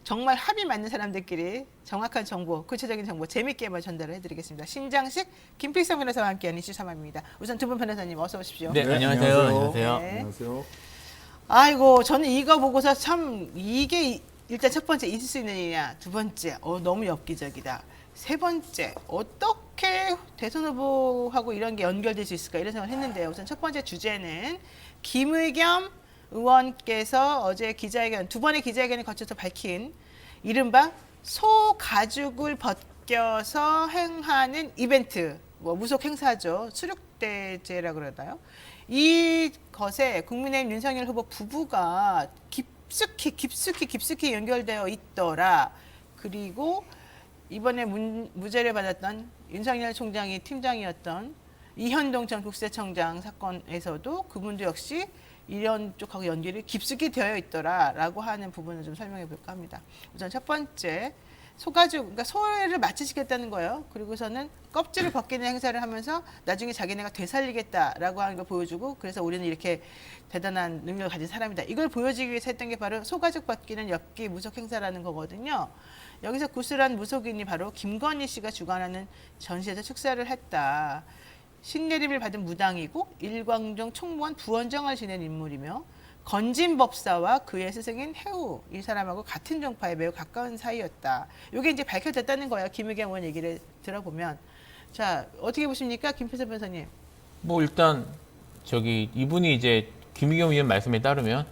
정말 합이 맞는 사람들끼리 정확한 정보, 구체적인 정보 재밌게 한번 전달을 해드리겠습니다. 신장식 김필성 변호사와 함께하는 이슈 3화입니다. 우선 두 분 변호사님 어서 오십시오. 네, 안녕하세요. 안녕하세요. 네. 안녕하세요. 아이고 저는 이거 보고서 참 이게 일단 첫 번째 있을 수 있는 일이냐, 두 번째 너무 엽기적이다, 세 번째 어떻게 대선 후보하고 이런 게 연결될 수 있을까 이런 생각을 했는데요. 우선 첫 번째 주제는 김의겸 의원께서 어제 기자회견, 두 번의 기자회견을 거쳐서 밝힌 이른바 소가죽을 벗겨서 행하는 이벤트, 뭐 무속 행사죠. 수륙대제라고 그러나요? 이 것에 국민의힘 윤석열 후보 부부가 깊숙이 연결되어 있더라. 그리고 이번에 무죄를 받았던 윤석열 총장이 팀장이었던 이현동 전 국세청장 사건에서도 그분도 역시 이런 쪽하고 연결이 깊숙이 되어 있더라라고 하는 부분을 좀 설명해 볼까 합니다. 우선 첫 번째, 소가죽, 그러니까 소를 마취시켰다는 거예요. 그리고서는 껍질을 벗기는 행사를 하면서 나중에 자기네가 되살리겠다라고 하는 걸 보여주고, 그래서 우리는 이렇게 대단한 능력을 가진 사람이다. 이걸 보여주기 위해서 했던 게 바로 소가죽 벗기는 엽기 무속 행사라는 거거든요. 여기서 구슬한 무속인이 바로 김건희 씨가 주관하는 전시에서 축사를 했다. 신내림을 받은 무당이고 일광종 총무원 부원장을 지낸 인물이며 건진법사와 그의 스승인 해우, 이 사람하고 같은 종파에 매우 가까운 사이였다. 이게 이제 밝혀졌다는 거예요. 김의겸 의원 얘기를 들어보면. 자, 어떻게 보십니까, 김필성 변호사님? 뭐 일단 이분이 이제 김의겸 의원 말씀에 따르면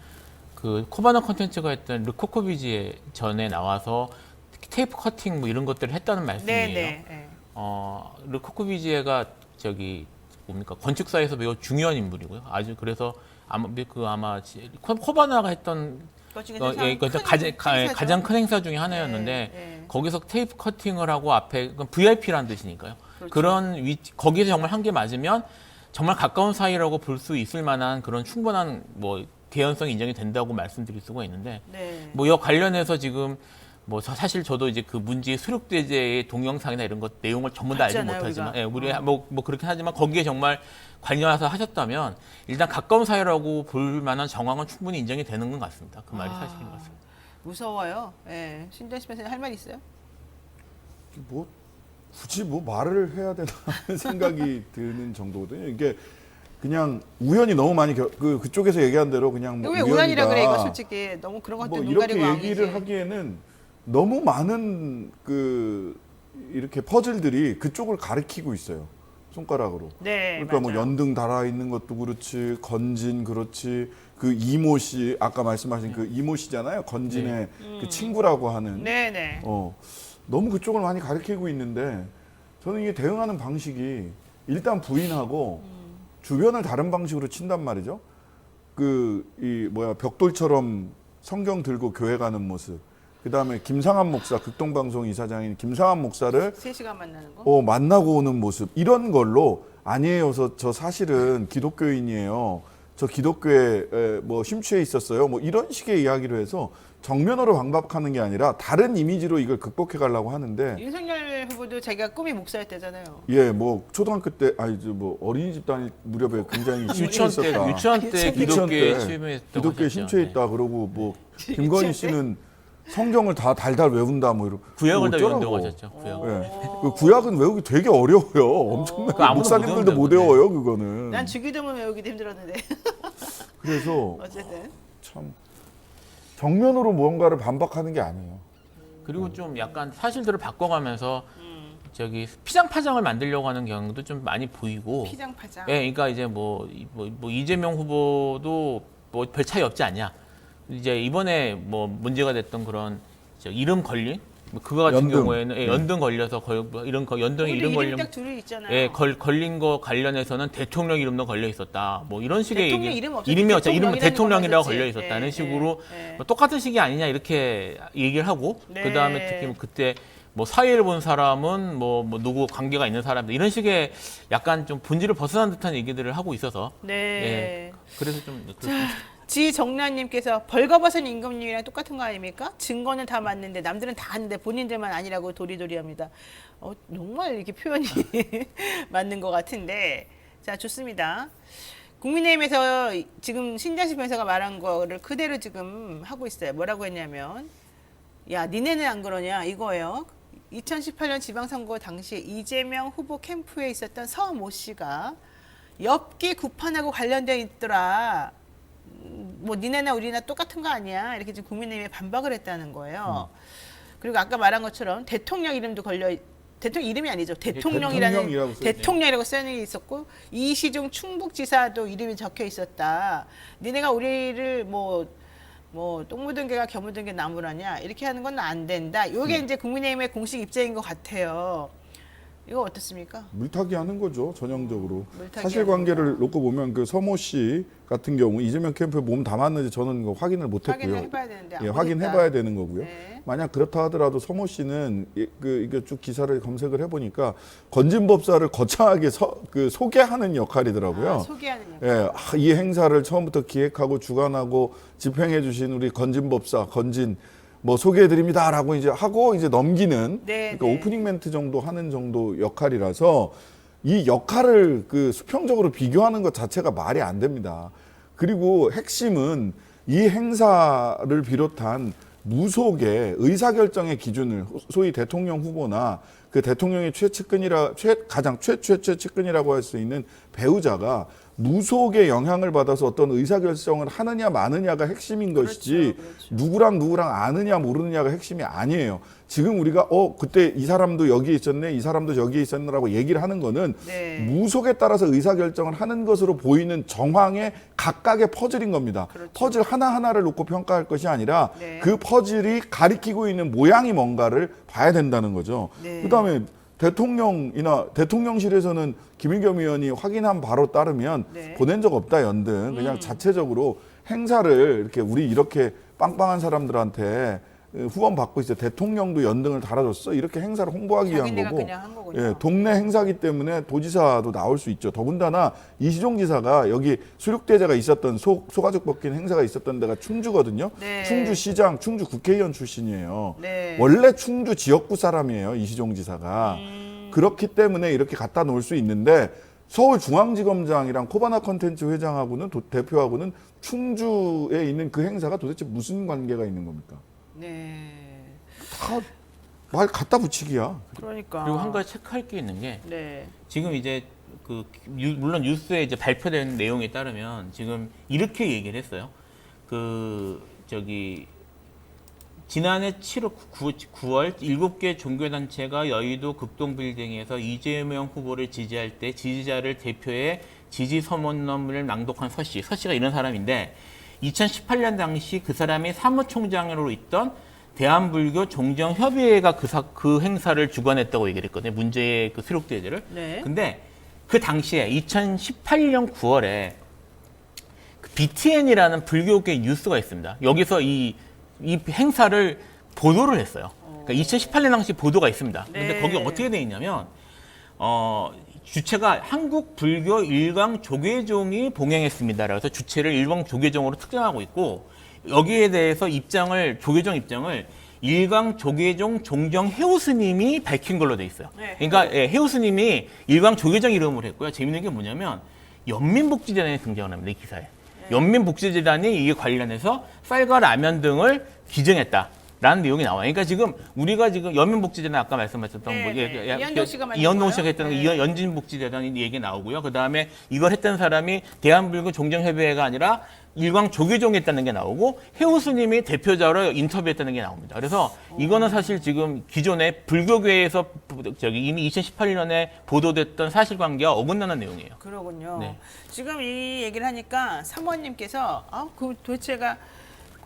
그 코바나 콘텐츠가 했던 르코코비지에 전에 나와서 테이프 커팅 뭐 이런 것들을 했다는 말씀이에요. 네. 르코코비지에가 뭡니까, 건축사에서 매우 중요한 인물이고요. 아주 그래서 아마 코바나가 했던 가장 큰 행사 중에 하나였는데 거기서 테이프 커팅을 하고 앞에 VIP라는 뜻이니까요. 그렇죠. 그런 거기서 정말 한 게 맞으면 정말 가까운 사이라고 볼 수 있을 만한 그런 충분한 뭐 개연성이 인정이 된다고 말씀드릴 수가 있는데 뭐 이 관련해서 지금 뭐 사실 저도 이제 그 문제의 수륙대제의 동영상이나 이런 것 내용을 전부 다 알지 못하지만, 우리 뭐 그렇긴 하지만 거기에 정말 관여해서 하셨다면 일단 가까운 사이라고 볼 만한 정황은 충분히 인정이 되는 것 같습니다. 그 말이 사실인 것 같습니다. 무서워요. 신장식 변호사님 할 말 있어요? 뭐 굳이 뭐 말을 해야 되나 하는 생각이 드는 정도거든요. 이게 그냥 우연히 너무 많이 그쪽에서 얘기한 대로 그냥 뭐 왜 우연이라 그래, 이거 솔직히 너무 그런 것들 뭐 눈 이렇게 가리고 얘기를 왕이지. 하기에는 너무 많은 이렇게 퍼즐들이 그쪽을 가리키고 있어요. 손가락으로. 네, 그러니까 맞아요. 뭐 연등 달아 있는 것도 그렇지, 건진 그렇지, 그 이모 씨 아까 말씀하신 그 이모 씨잖아요. 건진의 그 친구라고 하는. 네네. 너무 그쪽을 많이 가리키고 있는데 저는 이게 대응하는 방식이 일단 부인하고 주변을 다른 방식으로 친단 말이죠. 벽돌처럼 성경 들고 교회 가는 모습. 그다음에 김상한 목사, 극동방송 이사장인 김상한 목사를 3시간 만나는 거? 만나고 오는 모습. 이런 걸로 아니에요. 저 사실은 기독교인이에요. 저 기독교에 뭐 심취해 있었어요. 뭐 이런 식의 이야기로 해서 정면으로 반박하는 게 아니라 다른 이미지로 이걸 극복해 가려고 하는데 윤석열 후보도 자기가 꿈이 목사였대잖아요. 예, 뭐 초등학교 때 뭐 어린이집 다닐 무렵에 굉장히 유치원 때 기독교에 심취했다고 기독교에 심취해 있다 그러고 뭐 김건희 씨는 성경을 다 달달 외운다 뭐 이러고 구약을 다 어쩌라고. 외운다고 하셨죠. 구약을. 예. 그 구약은 외우기 되게 어려워요. 엄청나게 아무도 목사님들도 못 못 외운다고. 외워요, 그거는. 난 주기도문 외우기도 힘들었는데. 그래서 어쨌든. 참 정면으로 무언가를 반박하는 게 아니에요. 그리고 좀 약간 사실들을 바꿔가면서 피장파장을 만들려고 하는 경우도 좀 많이 보이고. 피장파장. 예, 그러니까 이제 뭐 이재명 후보도 뭐 별 차이 없지 않냐. 이제 이번에 뭐 문제가 됐던 그런 이름 걸린 그거 같은 연등. 경우에는 연등 걸려서 연등에 이름 걸린 딱 둘이 있잖아요. 걸린 거 관련해서는 대통령 이름도 걸려 있었다. 뭐 이런 식의 대통령 얘기. 이름 없었지. 이름이 없죠. 이름은 대통령이라는 대통령이라고 것만 걸려 있었지. 있었다는 식으로 예. 뭐 똑같은 식이 아니냐 이렇게 얘기를 하고 네. 그다음에 특히 뭐 그때 뭐 사회를 본 사람은 뭐 누구 관계가 있는 사람들 이런 식의 약간 좀 본질을 벗어난 듯한 얘기들을 하고 있어서 네. 그래서 좀 지정란님께서 벌거벗은 임금님이랑 똑같은 거 아닙니까? 증거는 다 맞는데 남들은 다 아는데 본인들만 아니라고 도리도리합니다. 정말 이렇게 표현이 맞는 것 같은데, 자 좋습니다. 국민의힘에서 지금 신장식 변호사가 말한 거를 그대로 지금 하고 있어요. 뭐라고 했냐면 야, 니네는 안 그러냐 이거예요. 2018년 지방선거 당시 이재명 후보 캠프에 있었던 서모 씨가 엽기 구판하고 관련돼 있더라. 뭐 니네나 우리나 똑같은 거 아니야? 이렇게 지금 국민의힘에 반박을 했다는 거예요. 그리고 아까 말한 것처럼 대통령 이름도 대통령 이름이 아니죠. 대통령이라고 써있는 게 있었고 이시중 충북지사도 이름이 적혀 있었다. 니네가 우리를 뭐 똥 묻은 개가 겨 묻은 게 나무라냐 이렇게 하는 건 안 된다. 이게 이제 국민의힘의 공식 입장인 것 같아요. 이거 어떻습니까? 물타기 하는 거죠, 전형적으로. 물타기 사실관계를 놓고 보면 그 서모 씨 같은 경우 이재명 캠프에 몸 담았는지 저는 그 확인을 못했고요. 확인해봐야 되는데 예, 확인해봐야 되는 거고요. 네. 만약 그렇다 하더라도 서모 씨는 이게 쭉 기사를 검색을 해보니까 건진법사를 거창하게 소개하는 역할이더라고요. 소개하는 역할. 예, 이 행사를 처음부터 기획하고 주관하고 집행해주신 우리 건진법사 뭐 소개해드립니다라고 이제 하고 이제 넘기는 그러니까 오프닝 멘트 정도 하는 정도 역할이라서 이 역할을 수평적으로 비교하는 것 자체가 말이 안 됩니다. 그리고 핵심은 이 행사를 비롯한 무속의 의사결정의 기준을 소위 대통령 후보나 그 대통령의 가장 최측근이라고 할 수 있는 배우자가 무속의 영향을 받아서 어떤 의사결정을 하느냐 마느냐가 핵심인 것이지 누구랑 아느냐 모르느냐가 핵심이 아니에요. 지금 우리가 그때 이 사람도 여기에 있었네, 이 사람도 여기에 있었네라고 얘기를 하는 거는 무속에 따라서 의사결정을 하는 것으로 보이는 정황의 각각의 퍼즐인 겁니다. 퍼즐 하나하나를 놓고 평가할 것이 아니라 그 퍼즐이 가리키고 있는 모양이 뭔가를 봐야 된다는 거죠. 그다음에 대통령실에서는 김의겸 의원이 확인한 바로 따르면 보낸 적 없다 연등. 그냥 자체적으로 행사를 이렇게 빵빵한 사람들한테 후원 받고 있어요. 대통령도 연등을 달아줬어. 이렇게 행사를 홍보하기 위한 거고. 그냥 한 거군요. 예, 동네 행사기 때문에 도지사도 나올 수 있죠. 더군다나 이시종 지사가 여기 수륙대제가 있었던 소가죽 벗긴 행사가 있었던 데가 충주거든요. 충주시장, 충주 국회의원 출신이에요. 원래 충주 지역구 사람이에요. 이시종 지사가. 그렇기 때문에 이렇게 갖다 놓을 수 있는데 서울중앙지검장이랑 코바나 컨텐츠 회장하고는 대표하고는 충주에 있는 그 행사가 도대체 무슨 관계가 있는 겁니까? 다 말 갖다 붙이기야. 그러니까. 그리고 한 가지 체크할 게 있는 게 지금 이제 물론 뉴스에 이제 발표된 내용에 따르면 지금 이렇게 얘기를 했어요. 지난해 9월 7개 종교단체가 여의도 급동빌딩에서 이재명 후보를 지지할 때 지지자를 대표해 지지 서문을 낭독한 서씨가 이런 사람인데 2018년 당시 그 사람이 사무총장으로 있던 대한불교 종정협의회가 그 행사를 주관했다고 얘기를 했거든요. 문제의 수륙대제를. 근데 그 당시에 2018년 9월에 BTN이라는 불교계 뉴스가 있습니다. 여기서 이 행사를 보도를 했어요. 그러니까 2018년 당시 보도가 있습니다. 근데 거기 어떻게 돼 있냐면 주체가 한국 불교 일광 조계종이 봉행했습니다. 그래서 주체를 일광 조계종으로 특정하고 있고 여기에 대해서 조계종 입장을 일광 조계종 종정 해오스님이 밝힌 걸로 돼 있어요. 그러니까 해오스님이 일광 조계종 이름으로 했고요. 재밌는 게 뭐냐면 연민복지재단이 등장을 합니다. 이 기사에. 연민복지재단이 이게 관련해서 쌀과 라면 등을 기증했다라는 내용이 나와요. 그러니까 지금 우리가 연민복지재단 아까 말씀하셨던 이현동 씨가 했던 연진복지재단 얘기 나오고요. 그 다음에 이걸 했던 사람이 대한불교 종정협의회가 아니라 일광 조계종이 했다는 게 나오고 해오스님이 대표자로 인터뷰했다는 게 나옵니다. 그래서 이거는 사실 지금 기존의 불교계에서 이미 2018년에 보도됐던 사실관계와 어긋나는 내용이에요. 그러군요. 지금 이 얘기를 하니까 사모님께서 도대체가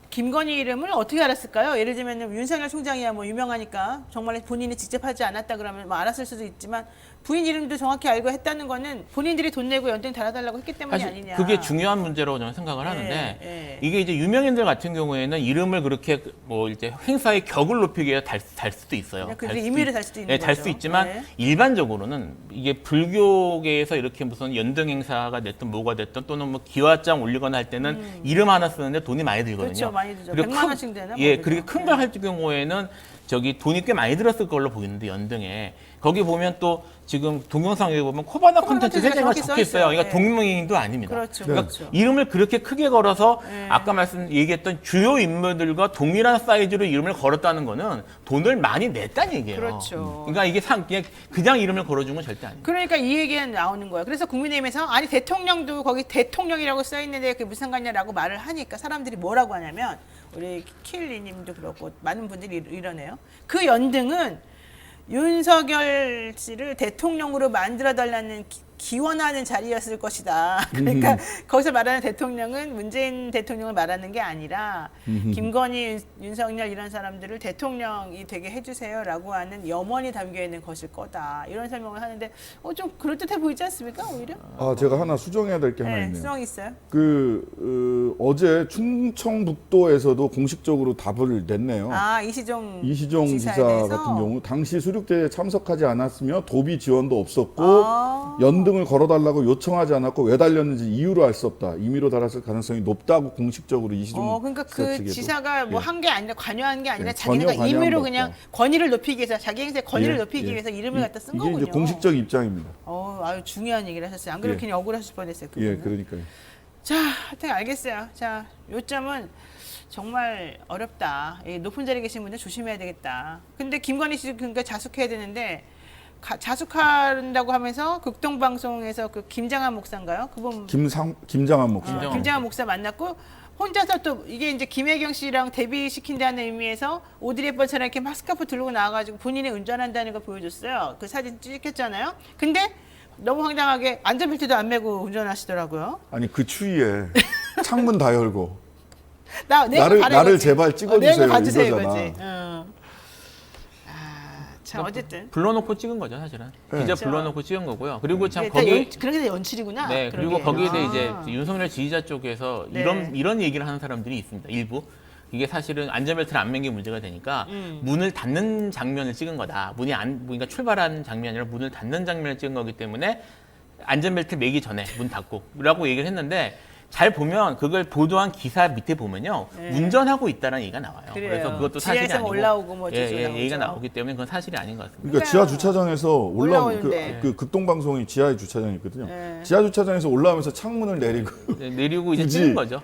김건희 이름을 어떻게 알았을까요? 예를 들면 윤석열 총장이야 뭐 유명하니까 정말 본인이 직접 하지 않았다 그러면 뭐 알았을 수도 있지만 부인 이름도 정확히 알고 했다는 거는 본인들이 돈 내고 연등 달아달라고 했기 때문이 사실 아니냐. 그게 중요한 문제라고 저는 생각을 하는데 이게 이제 유명인들 같은 경우에는 이름을 그렇게 뭐 이제 행사의 격을 높이기 위해 달 수도 있어요. 임의를 달 수도 있는 거죠. 달 수 있지만 일반적으로는 이게 불교계에서 이렇게 무슨 연등 행사가 됐든 뭐가 됐든 또는 뭐 기와장 올리거나 할 때는 이름 하나 쓰는데 돈이 많이 들거든요. 그렇죠, 많이 들죠. 100만 원씩 되나? 그렇게 큰 걸 할 경우에는 저기 돈이 꽤 많이 들었을 걸로 보이는데 연등에 거기 보면 또 지금 동영상에 보면 코바나 콘텐츠 세제가 적혀 있어요. 그러니까 네. 동명이인도 아닙니다. 그렇죠. 그러니까 그렇죠. 이름을 그렇게 크게 걸어서 네. 아까 얘기했던 주요 인물들과 동일한 사이즈로 이름을 걸었다는 거는 돈을 많이 냈다는 얘기예요. 그렇죠. 그러니까 이게 그냥 이름을 걸어준 건 절대 아니에요. 그러니까 이 얘기가 나오는 거예요. 그래서 국민의힘에서 아니 대통령도 거기 대통령이라고 써 있는데 그게 무슨 상관이냐라고 말을 하니까 사람들이 뭐라고 하냐면 우리 킬리님도 그렇고 많은 분들이 이러네요. 그 연등은 윤석열 씨를 대통령으로 만들어달라는 기원하는 자리였을 것이다. 그러니까 거기서 말하는 대통령은 문재인 대통령을 말하는 게 아니라 김건희, 윤석열 이런 사람들을 대통령이 되게 해주세요라고 하는 염원이 담겨 있는 것일 거다. 이런 설명을 하는데 좀 그럴듯해 보이지 않습니까? 오히려? 제가 하나 수정해야 될 게 하나 네, 있네요. 수정 있어요. 어제 충청북도에서도 공식적으로 답을 냈네요. 이시종 지사 지사에 대해서? 같은 경우 당시 수륙대에 참석하지 않았으며 도비 지원도 없었고 연등을 걸어달라고 요청하지 않았고 왜 달렸는지 이유로 알 수 없다. 임의로 달았을 가능성이 높다고 공식적으로 이시종 그러니까 지사 그 측에도. 지사가 뭐 예. 한 게 아니라 관여한 게 아니라 예, 자기네가 전혀 임의로 관여한 그냥 거 없다. 권위를 높이기 위해서 자기 행세 권위를 예, 높이기 예. 위해서 이름을 갖다 쓴 이게 거군요. 이제 공식적 입장입니다. 아유 중요한 얘기를 하셨어요. 안 그러면 예. 괜히 억울하실 뻔했어요. 예, 그분은. 그러니까요. 자, 하여튼 알겠어요. 자, 요점은 정말 어렵다. 높은 자리에 계신 분들 조심해야 되겠다. 근데 김건희 씨 그러니까 자숙해야 되는데 자숙한다고 하면서 극동방송에서 그 김장한 목사인가요? 그분 김장한 목사. 김장한 목사 만났고 혼자서 또 이게 이제 김혜경 씨랑 데뷔시킨다는 의미에서 오드리 헵번처럼 이렇게 마스카프 들고 나와가지고 본인이 운전한다는 걸 보여줬어요. 그 사진 찍혔잖아요. 근데 너무 황당하게 안전벨트도 안 매고 운전하시더라고요. 아니 그 추위에 창문 다 열고 나를 나를 제발 찍어주세요, 봐주세요 이거잖아. 이거지. 자 어쨌든 불러놓고 찍은 거죠, 사실은. 네. 기자 그렇죠. 불러놓고 찍은 거고요. 그리고 참 다 거기 그런 게 다 연출이구나. 네, 그런 그리고 게. 거기에 이제 윤석열 지지자 쪽에서 네. 이런 얘기를 하는 사람들이 있습니다. 일부. 이게 사실은 안전벨트를 안 맨 게 문제가 되니까 문을 닫는 장면을 찍은 거다. 그러니까 출발하는 장면이 아니라 문을 닫는 장면을 찍은 거기 때문에 안전벨트 매기 전에 문 닫고 라고 얘기를 했는데 잘 보면 그걸 보도한 기사 밑에 보면요. 네. 운전하고 있다는 얘기가 나와요. 그래요. 그래서 그것도 사실이 지하에서 아니고 올라오고 뭐 예, 어쩌고 얘기가 나오죠. 나오기 때문에 그건 사실이 아닌 것 같습니다. 그러니까 지하 주차장에서 올라온 올라오는데. 그 극동방송이 지하에 주차장이 있거든요. 네. 지하 주차장에서 올라오면서 창문을 내리고 네, 내리고 이제 굳이. 찍는 거죠.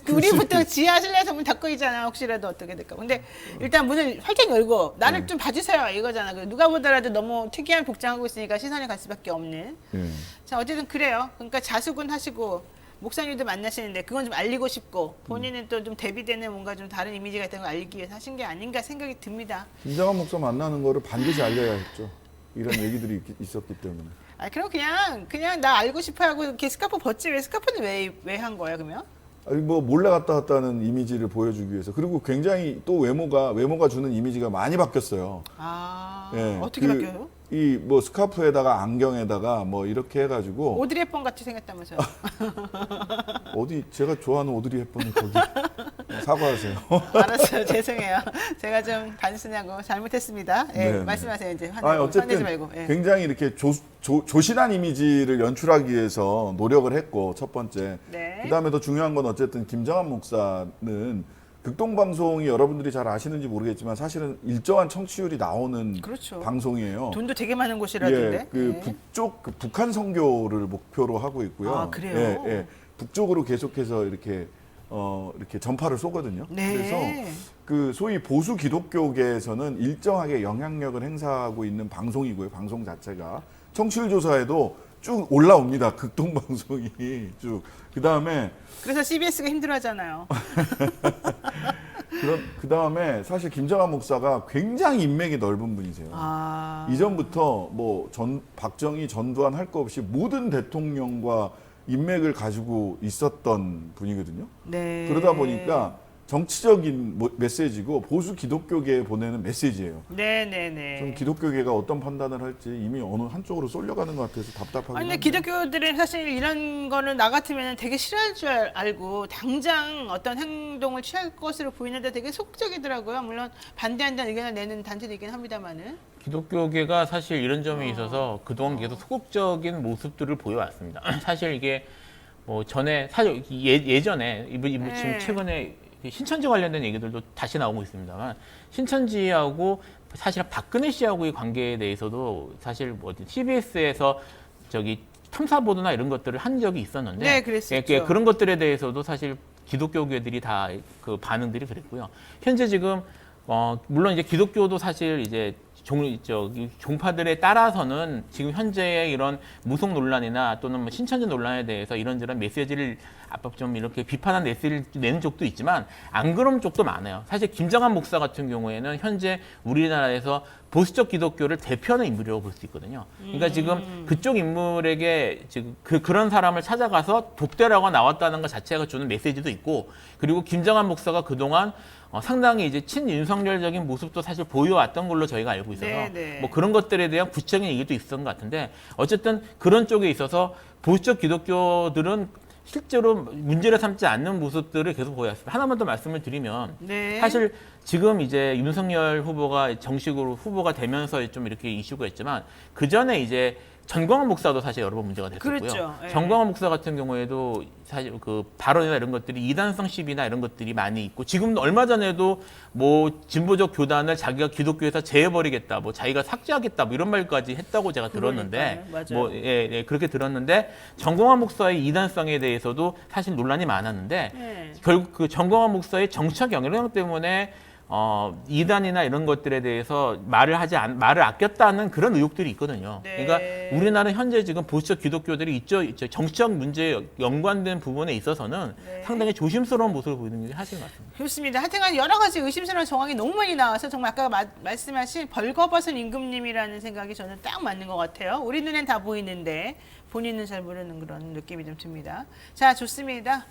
우리 보통 지하 실내에서 문 닫고 있잖아. 혹시라도 어떻게 될까. 근데 일단 문을 활짝 열고 나를 좀 봐주세요 이거잖아. 누가 보더라도 너무 특이한 복장하고 있으니까 시선이 갈 수밖에 없는. 예. 자 어쨌든 그래요. 그러니까 자숙은 하시고 목사님도 만나시는데 그건 좀 알리고 싶고 본인은 또 좀 대비되는 뭔가 좀 다른 이미지가 있다는 걸 알리기 위해서 하신 게 아닌가 생각이 듭니다. 김장한 목사 만나는 거를 반드시 알려야 했죠. 이런 얘기들이 있었기 때문에. 그럼 그냥 나 알고 싶어 하고 이렇게 스카프 벗지 왜 스카프는 왜 한 거야 그러면? 아니 뭐 몰래 갔다 왔다는 이미지를 보여주기 위해서. 그리고 굉장히 또 외모가 주는 이미지가 많이 바뀌었어요. 예, 어떻게 바뀌어요? 이 뭐 스카프에다가 안경에다가 뭐 이렇게 해가지고 오드리 헵번 같이 생겼다면서요? 어디 제가 좋아하는 오드리 헵번이 거기 사과하세요. 알았어요. 죄송해요. 제가 좀 단순하고 잘못했습니다. 예, 네, 말씀하세요. 이제 아니, 화내지 어쨌든 말고. 예. 굉장히 이렇게 조신한 이미지를 연출하기 위해서 노력을 했고 첫 번째. 네. 그다음에 더 중요한 건 어쨌든 김장한 목사는 극동방송이 여러분들이 잘 아시는지 모르겠지만 사실은 일정한 청취율이 나오는 그렇죠. 방송이에요. 돈도 되게 많은 곳이라던데. 예, 그 북쪽 그 북한 선교를 목표로 하고 있고요. 그래요? 예, 북쪽으로 계속해서 이렇게 전파를 쏘거든요. 네. 그래서 그 소위 보수 기독교계에서는 일정하게 영향력을 행사하고 있는 방송이고요. 방송 자체가 청취율 조사에도 쭉 올라옵니다. 극동방송이 쭉. 그다음에 그래서 CBS가 힘들어하잖아요. 그다음에 사실 김정한 목사가 굉장히 인맥이 넓은 분이세요. 이전부터 뭐 박정희, 전두환 할 거 없이 모든 대통령과 인맥을 가지고 있었던 분이거든요. 네. 그러다 보니까 정치적인 메시지고 보수 기독교계에 보내는 메시지예요. 네네네. 좀 기독교계가 어떤 판단을 할지 이미 어느 한쪽으로 쏠려가는 것 같아서 답답하긴 아니, 근데 한데. 기독교들은 사실 이런 거는 나 같으면 되게 싫어할 줄 알고 당장 어떤 행동을 취할 것으로 보이는데 되게 소극적이더라고요. 물론 반대한다는 의견을 내는 단체도 있긴 합니다만은. 기독교계가 사실 이런 점에 있어서 그동안 계속 소극적인 모습들을 보여왔습니다. 사실 이게 뭐 전에 사실 예전에 지금 최근에 신천지 관련된 얘기들도 다시 나오고 있습니다만 신천지하고 사실 박근혜 씨하고의 관계에 대해서도 사실 뭐 CBS에서 저기 탐사 보도나 이런 것들을 한 적이 있었는데 네, 그랬었죠. 그런 것들에 대해서도 사실 기독교계들이 다 그 반응들이 그랬고요. 현재 지금 물론 이제 기독교도 사실 이제 종파들에 따라서는 지금 현재의 이런 무속 논란이나 또는 뭐 신천지 논란에 대해서 이런저런 메시지를 아까 좀 이렇게 비판한 메시지를 내는 쪽도 있지만 안 그런 쪽도 많아요. 사실 김정한 목사 같은 경우에는 현재 우리나라에서 보수적 기독교를 대표하는 인물이라고 볼 수 있거든요. 그러니까 지금 그쪽 인물에게 지금 그런 사람을 찾아가서 독대라고 나왔다는 것 자체가 주는 메시지도 있고, 그리고 김정한 목사가 그동안 상당히 이제 친윤석열적인 모습도 사실 보여왔던 걸로 저희가 알고 있어서 네네. 뭐 그런 것들에 대한 구체적인 얘기도 있었던 것 같은데, 어쨌든 그런 쪽에 있어서 보수적 기독교들은 실제로 문제를 삼지 않는 모습들을 계속 보여왔습니다. 하나만 더 말씀을 드리면 네. 사실 지금 이제 윤석열 후보가 정식으로 후보가 되면서 좀 이렇게 이슈가 있지만 그 전에 이제 전광훈 목사도 사실 여러 번 문제가 됐었고요. 그렇죠. 예. 전광훈 목사 같은 경우에도 사실 그 발언이나 이런 것들이 이단성 시비나 이런 것들이 많이 있고, 지금 얼마 전에도 뭐 진보적 교단을 자기가 기독교에서 제해버리겠다, 뭐 자기가 삭제하겠다, 뭐 이런 말까지 했다고 제가 들었는데, 그러니까요. 맞아요. 그렇게 들었는데 전광훈 목사의 이단성에 대해서도 사실 논란이 많았는데 네. 결국 그 전광훈 목사의 정치적 영향력 때문에 이단이나 이런 것들에 대해서 말을 아꼈다는 그런 의혹들이 있거든요. 네. 그러니까 우리나라는 현재 지금 보수적 기독교들이 정치적 문제에 연관된 부분에 있어서는 네. 상당히 조심스러운 모습을 보이는 게 사실 맞습니다. 좋습니다. 하여튼간 여러 가지 의심스러운 정황이 너무 많이 나와서 정말 아까 말씀하신 벌거벗은 임금님이라는 생각이 저는 딱 맞는 것 같아요. 우리 눈엔 다 보이는데 본인은 잘 모르는 그런 느낌이 좀 듭니다. 자, 좋습니다.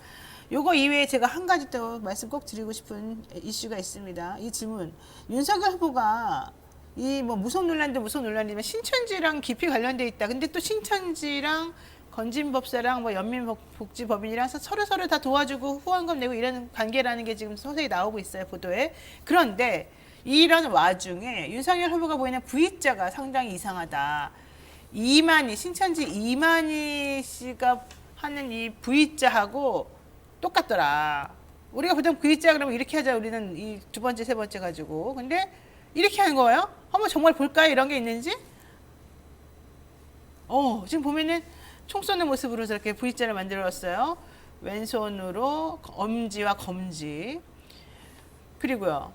요거 이외에 제가 한 가지 또 말씀 꼭 드리고 싶은 이슈가 있습니다. 이 질문. 윤석열 후보가 이 뭐 무속 논란도 무속 논란이지만 신천지랑 깊이 관련돼 있다. 근데 또 신천지랑 건진법사랑 뭐 연민복지법인이랑 서로 다 도와주고 후원금 내고 이런 관계라는 게 지금 서서히 나오고 있어요, 보도에. 그런데 이런 와중에 윤석열 후보가 보이는 V자가 상당히 이상하다. 신천지 이만희 씨가 하는 이 V자하고 똑같더라. 우리가 보통 V자 그러면 이렇게 하자. 우리는 이 두 번째, 세 번째 가지고. 근데 이렇게 하는 거예요? 한번 정말 볼까요? 이런 게 있는지? 지금 보면은 총 쏘는 모습으로 저렇게 V자를 만들었어요. 왼손으로 엄지와 검지. 그리고요.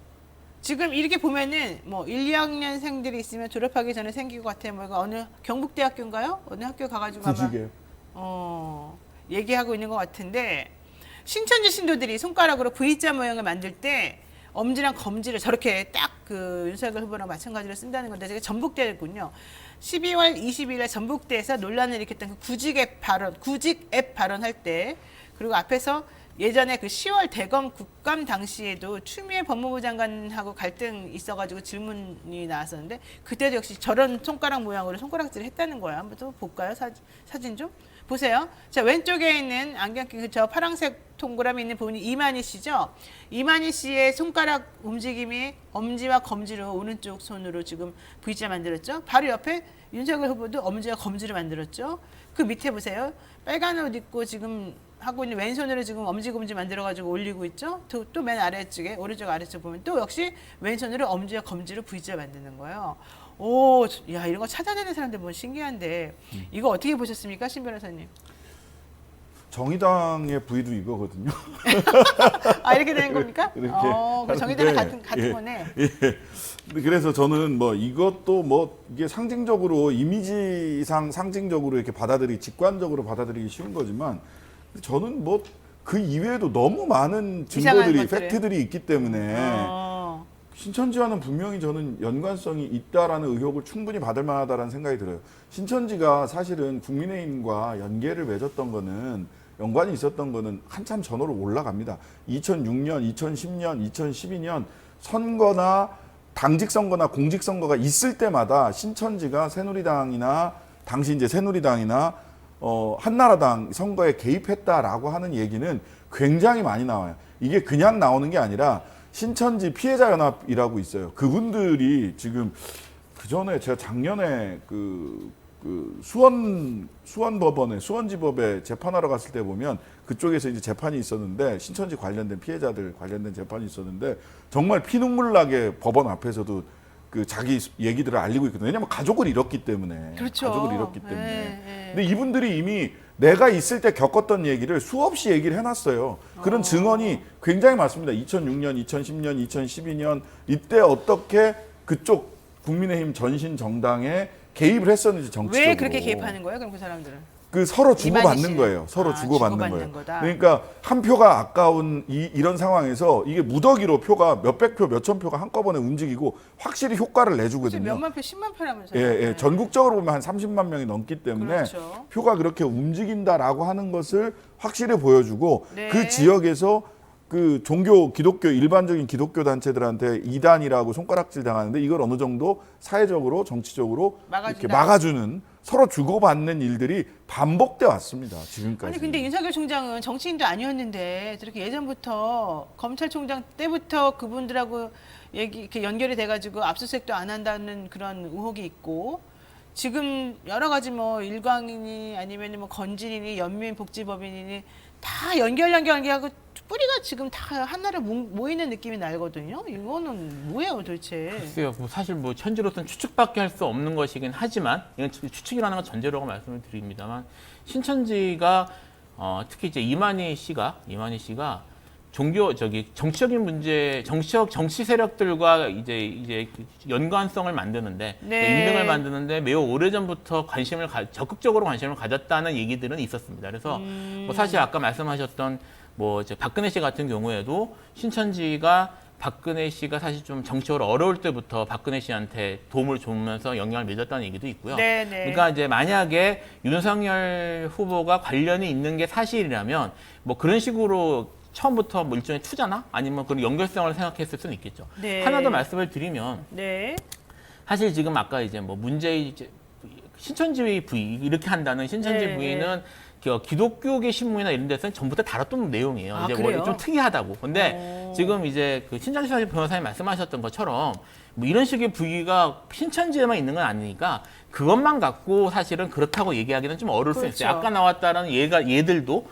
지금 이렇게 보면은 뭐 1, 2학년생들이 있으면 졸업하기 전에 생길 것 같아요. 뭐 이거 어느 경북대학교인가요? 어느 학교 가가지고 아마 구직에 얘기하고 있는 것 같은데, 신천지 신도들이 손가락으로 V자 모양을 만들 때 엄지랑 검지를 저렇게 딱 그 윤석열 후보랑 마찬가지로 쓴다는 건데, 제가 전북대군요. 12월 20일에 전북대에서 논란을 일으켰던 그 구직 앱 발언할 때, 그리고 앞에서 예전에 그 10월 대검 국감 당시에도 추미애 법무부 장관하고 갈등 있어가지고 질문이 나왔었는데, 그때도 역시 저런 손가락 모양으로 손가락질을 했다는 거예요. 한번 또 볼까요? 사진 좀 보세요. 자, 왼쪽에 있는 안경 낀 저 파란색 동그라미 있는 부분이 이만희 씨죠. 이만희 씨의 손가락 움직임이 엄지와 검지로 오른쪽 손으로 지금 V자 만들었죠. 바로 옆에 윤석열 후보도 엄지와 검지를 만들었죠. 그 밑에 보세요. 빨간 옷 입고 지금 하고 있는 왼손으로 지금 엄지 검지 만들어가지고 올리고 있죠. 또 맨 아래쪽에 오른쪽 아래쪽 보면 또 역시 왼손으로 엄지와 검지로 V자 만드는 거예요. 야, 이런 거 찾아내는 사람들 뭐 신기한데 이거 어떻게 보셨습니까, 신 변호사님? 정의당의 V도 이거거든요. 이렇게 되는 겁니까? 이렇게 그 정의당은 하는데, 같은 거네. 그래서 저는 뭐 이것도 뭐 이게 상징적으로 이미지상 상징적으로 이렇게 직관적으로 받아들이기 쉬운 거지만, 저는 뭐 그 이외에도 너무 많은 증거들이 팩트들이 있기 때문에 신천지와는 분명히 저는 연관성이 있다라는 의혹을 충분히 받을 만하다라는 생각이 들어요. 신천지가 사실은 국민의힘과 연계를 맺었던 거는, 연관이 있었던 거는 한참 전으로 올라갑니다. 2006년, 2010년, 2012년 선거나 당직 선거나 공직 선거가 있을 때마다 신천지가 새누리당이나 당시 이제 새누리당이나 한나라당 선거에 개입했다라고 하는 얘기는 굉장히 많이 나와요. 이게 그냥 나오는 게 아니라 신천지 피해자 연합이라고 있어요. 그분들이 지금 그 전에 제가 작년에 그 그 수원법원에 수원지법에 재판하러 갔을 때 보면 그쪽에서 이제 재판이 있었는데 신천지 관련된 피해자들 관련된 재판이 있었는데 정말 피눈물 나게 법원 앞에서도 그 자기 얘기들을 알리고 있거든요. 왜냐하면 가족을 잃었기 때문에. 그렇죠. 가족을 잃었기 때문에. 네. 근데 이분들이 이미 내가 있을 때 겪었던 얘기를 수없이 얘기를 해놨어요. 그런 증언이 굉장히 많습니다. 2006년, 2010년, 2012년 이때 어떻게 그쪽 국민의힘 전신 정당에 개입을 했었는지 정치적으로. 왜 그렇게 개입하는 거예요? 그럼 그 사람들은? 그 서로 이만희 주고받는 씨는? 거예요. 서로 주고받는 주고받는 거예요. 거다. 그러니까 한 표가 아까운 이런 상황에서 이게 무더기로 표가 몇백 표, 몇천 표가 한꺼번에 움직이고 확실히 효과를 내주거든요. 몇만 표, 10만 표라면서요? 예, 예. 네. 전국적으로 보면 한 30만 명이 넘기 때문에 그렇죠. 표가 그렇게 움직인다라고 하는 것을 확실히 보여주고 네. 그 지역에서 그 종교 기독교 일반적인 기독교 단체들한테 이단이라고 손가락질 당하는데 이걸 어느 정도 사회적으로 정치적으로 이렇게 막아주는 서로 주고받는 일들이 반복돼 왔습니다. 지금까지. 아니 근데 윤석열 총장은 정치인도 아니었는데 저렇게 예전부터 검찰총장 때부터 그분들하고 이렇게 연결이 돼가지고 압수수색도 안 한다는 그런 의혹이 있고 지금 여러 가지 뭐 일광이니 아니면 뭐 건진이니 연민복지법인이니 다 연결하고 뿌리가 지금 다 하나로 모이는 느낌이 나거든요. 이거는 뭐예요 도대체? 글쎄요. 뭐 사실 뭐 현재로서는 추측밖에 할 수 없는 것이긴 하지만 이건 추측이라는 건 전제라고 말씀을 드립니다만 신천지가 특히 이제 이만희 씨가 정치적인 문제, 정치 세력들과 이제 연관성을 만드는데 네. 인맥을 만드는데 매우 오래전부터 적극적으로 관심을 가졌다는 얘기들은 있었습니다. 그래서 뭐 사실 아까 말씀하셨던 뭐 이제 박근혜 씨 같은 경우에도 신천지가 박근혜 씨가 사실 좀 정치적으로 어려울 때부터 박근혜 씨한테 도움을 주면서 영향을 맺었다는 얘기도 있고요. 네네. 그러니까 이제 만약에 윤석열 후보가 관련이 있는 게 사실이라면 뭐 그런 식으로 처음부터 뭐 일종의 투자나 아니면 그런 연결성을 생각했을 수는 있겠죠. 네. 하나 더 말씀을 드리면 네. 사실 지금 아까 이제 뭐 신천지 부위 이렇게 한다는 신천지 네. 부위는 기독교계 신문이나 이런 데서는 전부 다 다뤘던 내용이에요. 아, 이제 그래요? 좀 특이하다고. 근데 지금 이제 그 신장시 변호사님 말씀하셨던 것처럼 뭐 이런 식의 부위가 신천지에만 있는 건 아니니까 그것만 갖고 사실은 그렇다고 얘기하기는 좀 어려울 수 그렇죠. 있어요. 아까 나왔다는 얘들도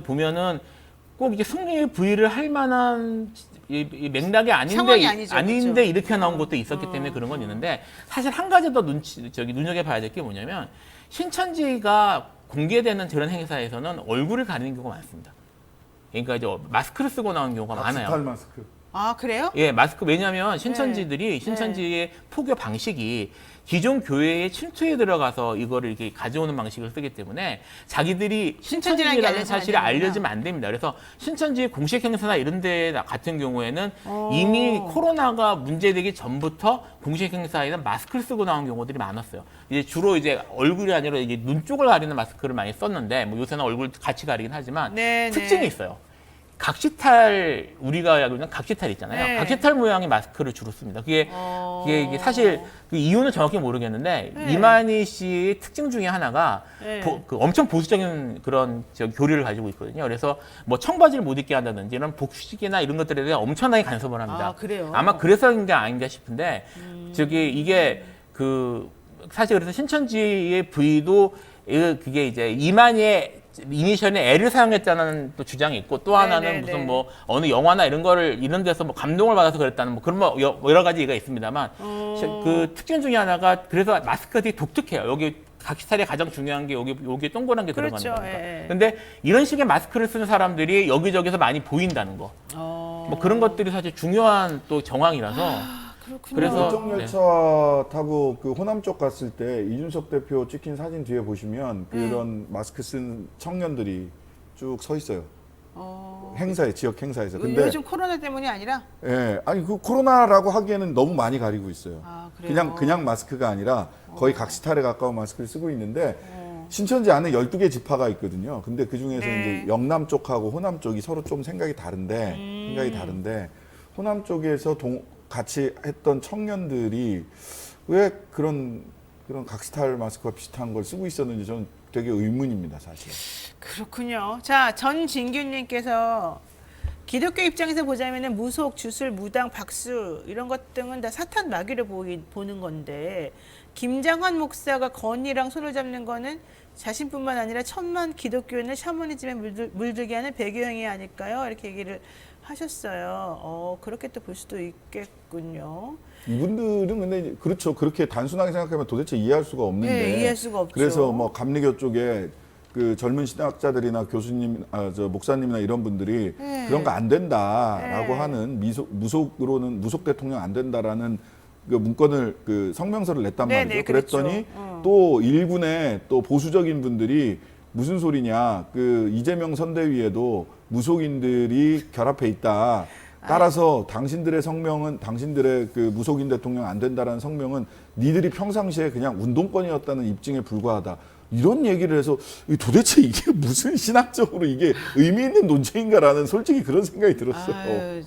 보면은 꼭 이게 승리의 부위를 할 만한 이 맥락이 상황이 아니죠, 아닌데 그렇죠? 이렇게 나온 것도 있었기 때문에 그런 건 있는데 사실 한 가지 더 눈여겨봐야 될 게 뭐냐면 신천지가 공개되는 그런 행사에서는 얼굴을 가리는 경우가 많습니다. 그러니까 이제 마스크를 쓰고 나오는 경우가 많아요. 스탈 마스크. 아 그래요? 예, 마스크 왜냐하면 신천지의 포교 방식이 기존 교회에 침투해 들어가서 이거를 이렇게 가져오는 방식을 쓰기 때문에 자기들이 신천지라는 게 신천지라는 사실을 알려지면 안 됩니다. 그래서 신천지 공식 행사나 이런 데 같은 경우에는 이미 코로나가 문제되기 전부터 공식 행사에는 마스크를 쓰고 나온 경우들이 많았어요. 이제 주로 이제 얼굴이 아니라 이게 눈 쪽을 가리는 마스크를 많이 썼는데 뭐 요새는 얼굴 같이 가리긴 하지만 네, 특징이 네. 있어요. 각시탈 우리가 알고 있는 각시탈 있잖아요. 네. 각시탈 모양의 마스크를 주로 씁니다. 그게 이게 사실 그 이유는 정확히 모르겠는데 네. 이만희 씨의 특징 중에 하나가 네. 그 엄청 보수적인 그런 교리를 가지고 있거든요. 그래서 뭐 청바지를 못 입게 한다든지 이런 복식이나 이런 것들에 대해 엄청나게 간섭을 합니다. 아, 그래요? 아마 그래서인 게 아닌가 싶은데 이게 그 사실 그래서 신천지의 부위도 그게 이제 이만희의 이니셜에 L을 사용했다는 또 주장이 있고 또 하나는 네네네. 무슨 뭐 어느 영화나 이런 데서 뭐 감동을 받아서 그랬다는 뭐 그런 뭐 여러 가지 얘기가 있습니다만 그 특징 중에 하나가 그래서 마스크가 되게 독특해요. 여기 각시탈이 가장 중요한 게 여기 동그란 게 그렇죠. 들어가는 거니까. 예, 예. 근데 이런 식의 마스크를 쓰는 사람들이 여기저기서 많이 보인다는 거. 뭐 그런 것들이 사실 중요한 또 정황이라서 그렇군요. 그래서 열차 타고 그 호남 쪽 갔을 때 이준석 대표 찍힌 사진 뒤에 보시면 그런 마스크 쓴 청년들이 쭉 서 있어요. 행사에 지역 행사에서. 근데 요즘 코로나 때문이 아니라 예, 아니 그 코로나라고 하기에는 너무 많이 가리고 있어요. 아, 그래요? 그냥 마스크가 아니라 거의 각시탈에 가까운 마스크를 쓰고 있는데 신천지 안에 12개 지파가 있거든요. 근데 그 중에서 네. 이제 영남 쪽하고 호남 쪽이 서로 좀 생각이 다른데 호남 쪽에서 같이 했던 청년들이 왜 그런 각시탈 마스크와 비슷한 걸 쓰고 있었는지 저는 되게 의문입니다, 사실. 그렇군요. 자, 전진규님께서 기독교 입장에서 보자면은 무속, 주술, 무당, 박수 이런 것 등은 다 사탄 마귀를 보는 건데 김장환 목사가 건이랑 손을 잡는 거는 자신뿐만 아니라 천만 기독교인을 샤머니즘에 물들게 하는 배교행위 아닐까요? 이렇게 얘기를 하셨어요. 그렇게 또 볼 수도 있겠군요. 이분들은 근데 그렇죠. 그렇게 단순하게 생각하면 도대체 이해할 수가 없는데. 네, 이해할 수가 없죠. 그래서 뭐 감리교 쪽에 그 젊은 신학자들이나 교수님, 저 목사님이나 이런 분들이 네. 그런 거 안 된다라고 네. 하는 무속으로는 무속 대통령 안 된다라는 그 문건을 그 성명서를 냈단 네, 말이죠. 네, 그랬더니 그렇죠. 또 일군의 또 보수적인 분들이 무슨 소리냐, 그 이재명 선대위에도 무속인들이 결합해 있다. 따라서 당신들의 성명은, 당신들의 그 무속인 대통령 안 된다라는 성명은 니들이 평상시에 그냥 운동권이었다는 입증에 불과하다. 이런 얘기를 해서 도대체 이게 무슨 신학적으로 이게 의미 있는 논쟁인가라는 솔직히 그런 생각이 들었어요. 아유,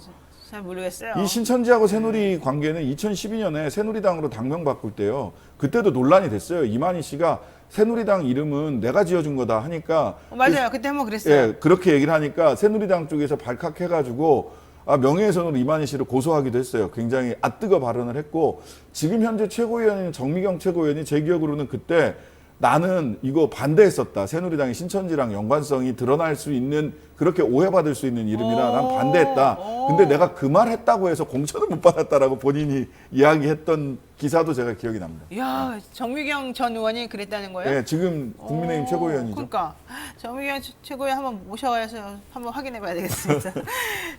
잘 모르겠어요. 이 신천지하고 새누리 관계는 2012년에 새누리당으로 당명 바꿀 때요. 그때도 논란이 됐어요. 이만희 씨가 새누리당 이름은 내가 지어준 거다 하니까 맞아요. 그때 한번 그랬어요. 예, 그렇게 얘기를 하니까 새누리당 쪽에서 발칵해가지고 명예훼손으로 이만희 씨를 고소하기도 했어요. 굉장히 아뜨거 발언을 했고 지금 현재 최고위원인 정미경 최고위원이 제 기억으로는 그때 나는 이거 반대했었다. 새누리당이 신천지랑 연관성이 드러날 수 있는 그렇게 오해받을 수 있는 이름이라 난 반대했다. 근데 내가 그 말 했다고 해서 공천을 못 받았다라고 본인이 이야기했던 기사도 제가 기억이 납니다. 이야, 정미경 전 의원이 그랬다는 거예요? 네, 지금 국민의힘 최고위원이죠. 그러니까 정미경 최고위원 한번 모셔와서 한번 확인해 봐야 되겠습니다.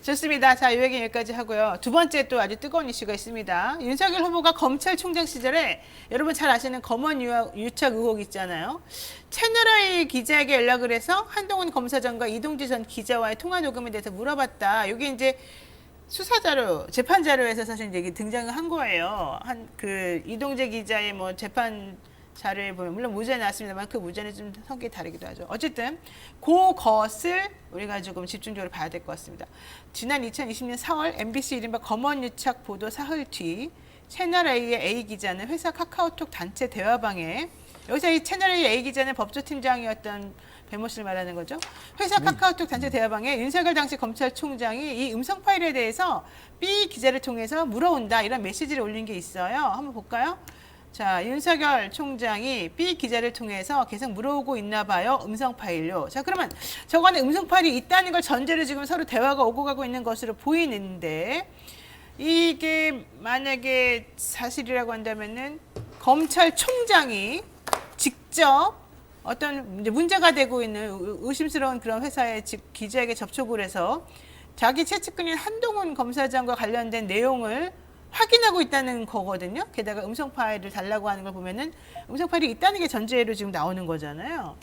좋습니다. 자, 이 얘기 여기까지 하고요. 두 번째 또 아주 뜨거운 이슈가 있습니다. 윤석열 후보가 검찰총장 시절에 여러분 잘 아시는 검언 유착 의혹 있잖아요. 채널A 기자에게 연락을 해서 한동훈 검사장과 이동재 전 기자와의 통화 녹음에 대해서 물어봤다. 이게 이제 수사 자료, 재판 자료에서 사실 이제 등장을 한 거예요. 그 이동재 기자의 뭐 재판 자료에 보면 물론 무죄 나왔습니다만 그 무죄는 좀 성격이 다르기도 하죠. 어쨌든 그것을 우리가 조금 집중적으로 봐야 될 것 같습니다. 지난 2020년 4월 MBC 이른바 검언 유착 보도 사흘 뒤 채널A의 A 기자는 회사 카카오톡 단체 대화방에 여기서 이 채널A A 기자는 법조팀장이었던 배모 씨를 말하는 거죠. 회사 카카오톡 단체 대화방에 윤석열 당시 검찰총장이 이 음성 파일에 대해서 B 기자를 통해서 물어온다 이런 메시지를 올린 게 있어요. 한번 볼까요? 자, 윤석열 총장이 B 기자를 통해서 계속 물어오고 있나 봐요. 음성 파일로. 자, 그러면 저거는 음성 파일이 있다는 걸 전제로 지금 서로 대화가 오고 가고 있는 것으로 보이는데 이게 만약에 사실이라고 한다면은 검찰총장이 직접 어떤 이제 문제가 되고 있는 의심스러운 그런 회사의 기자에게 접촉을 해서 자기 최측근인 한동훈 검사장과 관련된 내용을 확인하고 있다는 거거든요. 게다가 음성 파일을 달라고 하는 걸 보면은 음성 파일이 있다는 게 전제로 지금 나오는 거잖아요.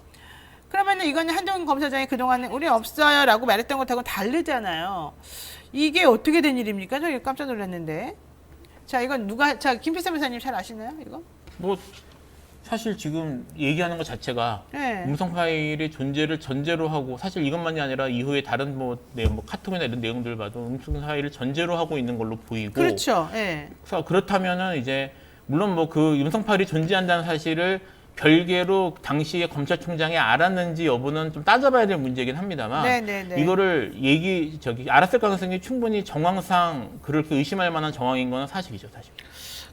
그러면은 이거는 한동훈 검사장이 그동안은 우리 없어요라고 말했던 것하고 다르잖아요. 이게 어떻게 된 일입니까? 저 깜짝 놀랐는데. 자, 이건 누가 김필사 변호사님 잘 아시나요? 이거? 뭐 사실 지금 얘기하는 것 자체가 네. 음성 파일의 존재를 전제로 하고 사실 이것만이 아니라 이후에 다른 뭐 카톡이나 이런 내용들 봐도 음성 파일을 전제로 하고 있는 걸로 보이고 그렇죠. 네. 그래서 그렇다면은 이제 물론 뭐 그 음성 파일이 존재한다는 사실을 별개로 당시에 검찰총장이 알았는지 여부는 좀 따져봐야 될 문제이긴 합니다만 네네네. 이거를 알았을 가능성이 충분히 정황상 그렇게 의심할 만한 정황인 건 사실이죠, 사실.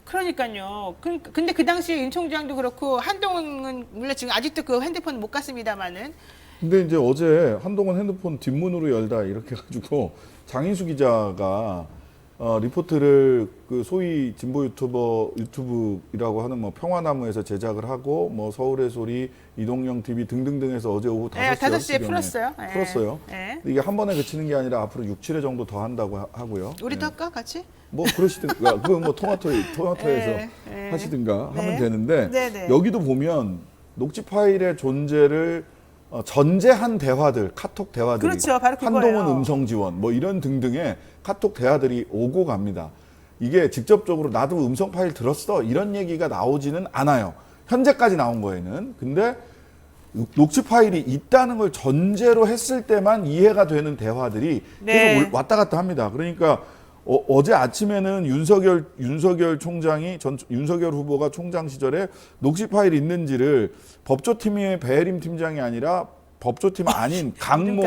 그러니까요. 근데 그 당시에 윤 총장도 그렇고 한동훈은 물론 지금 아직도 그 핸드폰 못 갔습니다만은 근데 이제 어제 한동훈 핸드폰 뒷문으로 열다 이렇게 해가지고 장인수 기자가 리포트를 그 소위 진보 유튜브이라고 하는 뭐 평화나무에서 제작을 하고 뭐 서울의 소리, 이동영 TV 등등등에서 어제 오후 5시에 풀었어요. 풀었어요. 네. 이게 한 번에 그치는 게 아니라 앞으로 6, 7회 정도 더 한다고 하고요. 우리도 네. 할까 같이? 뭐 그러시든가 그거 뭐 토마토에서 하시든가 하면 되는데 네네. 여기도 보면 녹취 파일의 존재를 전제한 대화들, 카톡 대화들이 그렇죠. 바로 그거예요. 한동훈 음성 지원 뭐 이런 등등의 카톡 대화들이 오고 갑니다. 이게 직접적으로 나도 음성 파일 들었어 이런 얘기가 나오지는 않아요. 현재까지 나온 거에는. 근데 녹취 파일이 있다는 걸 전제로 했을 때만 이해가 되는 대화들이 계속 왔다 갔다 합니다. 그러니까 어제 아침에는 윤석열 총장이 윤석열 후보가 총장 시절에 녹취 파일이 있는지를 법조팀의 배혜림 팀장이 아니라 법조팀 아닌 강모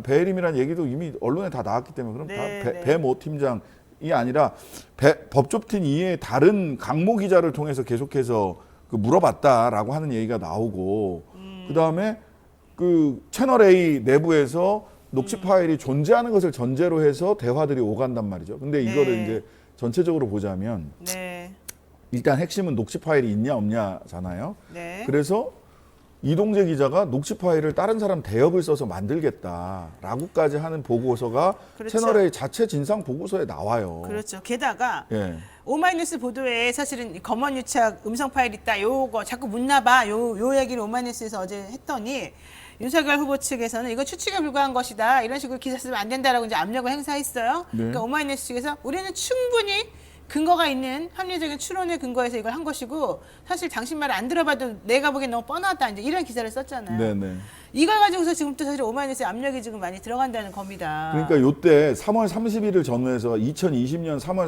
배혜림이라는 얘기도 이미 언론에 다 나왔기 때문에 그럼 네, 다 배모 팀장이 아니라 법조팀 이외에 다른 강모 기자를 통해서 계속해서 그 물어봤다라고 하는 얘기가 나오고 그다음에 그 채널 A 내부에서 녹취 파일이 존재하는 것을 전제로 해서 대화들이 오간단 말이죠. 근데 이거를 네. 이제 전체적으로 보자면 네. 일단 핵심은 녹취 파일이 있냐 없냐잖아요. 네. 그래서 이동재 기자가 녹취 파일을 다른 사람 대역을 써서 만들겠다라고까지 하는 보고서가 그렇죠. 채널의 자체 진상 보고서에 나와요. 그렇죠. 게다가 예. 오마이뉴스 보도에 사실은 검언 유착 음성 파일 있다. 요거 자꾸 묻나봐. 요 얘기를 오마이뉴스에서 어제 했더니 윤석열 후보 측에서는 이거 추측에 불과한 것이다. 이런 식으로 기사 쓰면 안 된다라고 이제 압력을 행사했어요. 네. 그러니까 오마이뉴스 측에서 우리는 충분히 근거가 있는 합리적인 추론에 근거해서 이걸 한 것이고 사실 당신 말을 안 들어봐도 내가 보기엔 너무 뻔하다. 이제 이런 기사를 썼잖아요. 네네. 이걸 가지고서 지금 또 사실 오마이뉴스에 압력이 지금 많이 들어간다는 겁니다. 그러니까 요때 3월 30일을 전후해서 2020년 3월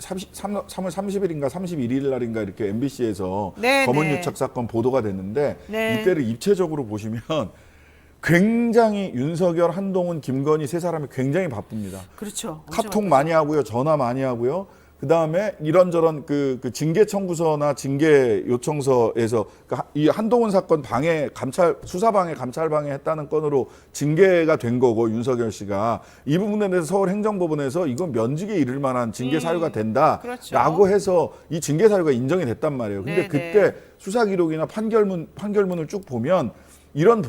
30일인가 31일 날인가 이렇게 MBC에서 네, 검언 네. 유착 사건 보도가 됐는데 네. 이때를 입체적으로 보시면 굉장히 윤석열, 한동훈, 김건희 세 사람이 굉장히 바쁩니다. 그렇죠. 엄청 카톡 바쁘죠. 많이 하고요, 전화 많이 하고요. 그 다음에 이런저런 그 징계 청구서나 징계 요청서에서 이 한동훈 사건 방해 수사방해 감찰방해 했다는 건으로 징계가 된 거고 윤석열 씨가 이 부분에 대해서 서울행정법원에서 이건 면직에 이를 만한 징계 사유가 된다라고 그렇죠. 해서 이 징계 사유가 인정이 됐단 말이에요. 근데 네, 그때 수사 기록이나 판결문을 쭉 보면 이런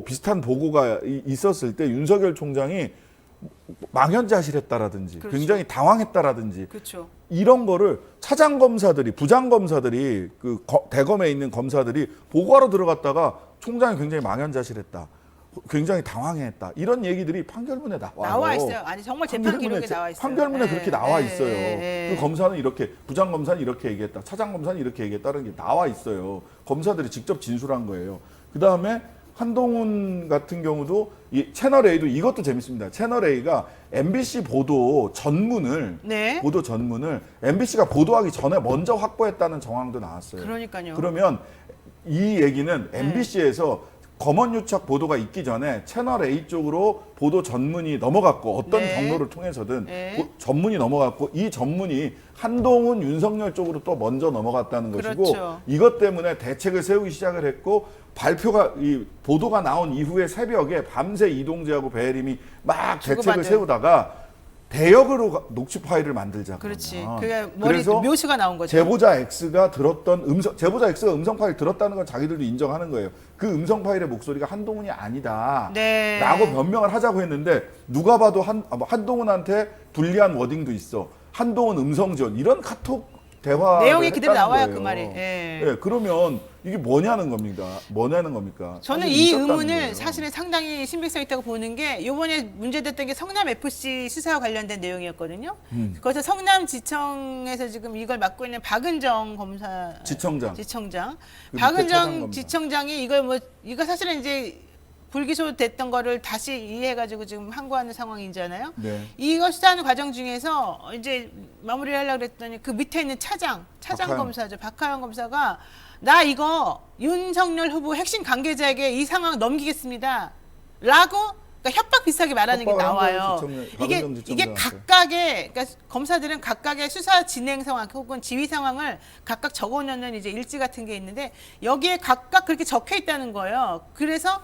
비슷한 보고가 있었을 때 윤석열 총장이 망연자실했다라든지 그렇죠. 굉장히 당황했다라든지 그렇죠. 이런 거를 차장 검사들이 부장 검사들이 그 대검에 있는 검사들이 보고하러 들어갔다가 총장이 굉장히 망연자실했다. 굉장히 당황했다. 이런 얘기들이 판결문에 나와 있어요. 아니 정말 재판 기록에 나와 있어요. 판결문에 네. 그렇게 나와 네. 있어요. 네. 그 검사는 이렇게 부장 검사는 이렇게 얘기했다. 차장 검사는 이렇게 얘기했다는 게 나와 있어요. 검사들이 직접 진술한 거예요. 그다음에 한동훈 같은 경우도 이 채널 A도 이것도 재밌습니다. 채널 A가 MBC 보도 전문을 네. MBC가 보도하기 전에 먼저 확보했다는 정황도 나왔어요. 그러니까요. 그러면 이 얘기는 네. MBC에서 검언 유착 보도가 있기 전에 채널 A 쪽으로 보도 전문이 넘어갔고 어떤 네. 경로를 통해서든 네. 전문이 넘어갔고 이 전문이 한동훈, 윤석열 쪽으로 또 먼저 넘어갔다는 것이고 그렇죠. 이것 때문에 대책을 세우기 시작을 했고 이 보도가 나온 이후에 새벽에 밤새 이동재하고 배혜림이 막 대책을 주고받은. 세우다가 대역으로 녹취 파일을 만들자. 그렇지. 그러면. 그게 머리 그래서 묘수가 나온 거죠. 제보자 X가 제보자 X가 음성 파일 들었다는 건 자기들도 인정하는 거예요. 그 음성 파일의 목소리가 한동훈이 아니다. 네. 라고 변명을 하자고 했는데 누가 봐도 한동훈한테 불리한 워딩도 있어. 한동훈 음성 지원 이런 카톡 대화 내용이 그대로 나와요, 그 말이. 예. 예, 그러면 이게 뭐냐는 겁니다. 저는 사실 이 있었다는 의문을 거예요. 사실은 상당히 신빙성 있다고 보는 게 이번에 문제됐던 게 성남 FC 수사와 관련된 내용이었거든요. 거기서 성남지청에서 지금 이걸 맡고 있는 박은정 검사 지청장. 그 차장 박은정 검사. 지청장이 이거 사실은 이제 불기소 됐던 거를 다시 이해해가지고 지금 항고하는 상황이잖아요. 네. 이거 수사하는 과정 중에서 이제 마무리를 하려고 그랬더니 그 밑에 있는 차장 박하영. 검사죠. 박하영 검사가 나 이거 윤석열 후보 핵심 관계자에게 이 상황 넘기겠습니다. 라고 그러니까 협박 비슷하게 말하는 게 협박을 한 나와요. 거예요, 이게 박은정 이게 지청장한테. 각각의 그러니까 검사들은 각각의 수사 진행 상황 혹은 지휘 상황을 각각 적어놓는 이제 일지 같은 게 있는데 여기에 각각 그렇게 적혀 있다는 거예요. 그래서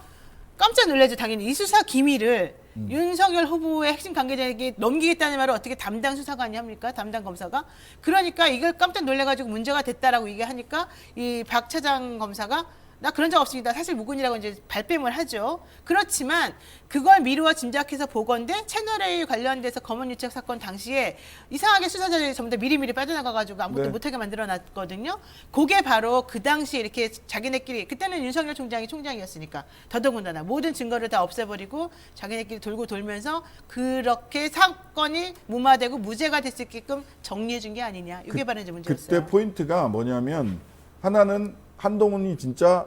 깜짝 놀라죠. 당연히 이 수사 기밀을 윤석열 후보의 핵심 관계자에게 넘기겠다는 말을 어떻게 담당 수사관이 합니까? 담당 검사가? 그러니까 이걸 깜짝 놀래가지고 문제가 됐다라고 얘기하니까 이 박 차장 검사가 나 그런 적 없습니다. 사실 무근이라고 이제 발뺌을 하죠. 그렇지만 그걸 미루어 짐작해서 보건대 채널A 관련돼서 검언 유착 사건 당시에 이상하게 수사자들이 전부 다 미리미리 빠져나가가지고 아무것도 네. 못하게 만들어놨거든요. 그게 바로 그 당시에 이렇게 자기네끼리 그때는 윤석열 총장이 총장이었으니까 더더군다나 모든 증거를 다 없애버리고 자기네끼리 돌고 돌면서 그렇게 사건이 무마되고 무죄가 됐게끔 정리해준 게 아니냐. 이게 바로 이제 문제였어요. 그때 포인트가 뭐냐면 하나는 한동훈이 진짜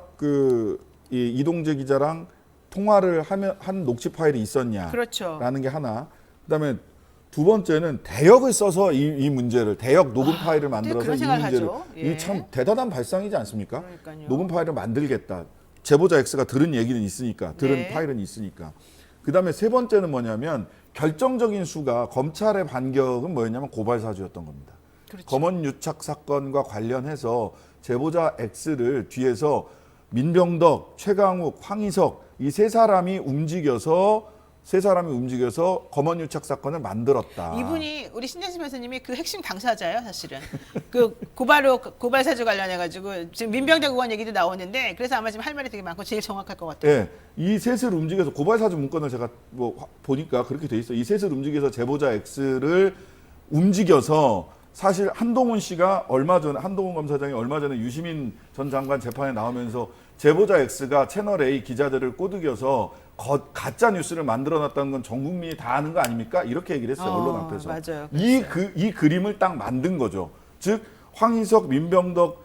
이 이동재 기자랑 통화를 한 녹취 파일이 있었냐라는 그렇죠. 게 하나. 그다음에 두 번째는 대역을 써서 이 문제를 대역 녹음 파일을 만들어서 그런 이 생각을 문제를 하죠. 예. 이게 참 대단한 발상이지 않습니까? 그러니까요. 녹음 파일을 만들겠다. 제보자 X가 들은 얘기는 있으니까 들은 네. 파일은 있으니까. 그다음에 세 번째는 뭐냐면 결정적인 수가 검찰의 반격은 뭐였냐면 고발 사주였던 겁니다. 그렇죠. 검언 유착 사건과 관련해서 제보자 X를 뒤에서 민병덕, 최강욱, 황희석 이 세 사람이 움직여서 검언 유착 사건을 만들었다. 이분이 우리 신재수 변호사님이 그 핵심 당사자예요, 사실은. 그 고발 사주 관련해 가지고 지금 민병대 의원 얘기도 나오는데 그래서 아마 지금 할 말이 되게 많고 제일 정확할 것 같아요. 예, 이 셋을 움직여서 고발 사주 문건을 제가 뭐 보니까 그렇게 돼 있어요. 이 셋을 움직여서 제보자 X를 움직여서 사실 한동훈 검사장이 얼마 전에 유시민 전 장관 재판에 나오면서 제보자 X가 채널 A 기자들을 꼬드겨서 가짜 뉴스를 만들어놨다는 건 전 국민이 다 아는 거 아닙니까? 이렇게 얘기를 했어요. 언론 앞에서. 맞아요. 이 그림을 딱 만든 거죠. 즉 황희석, 민병덕,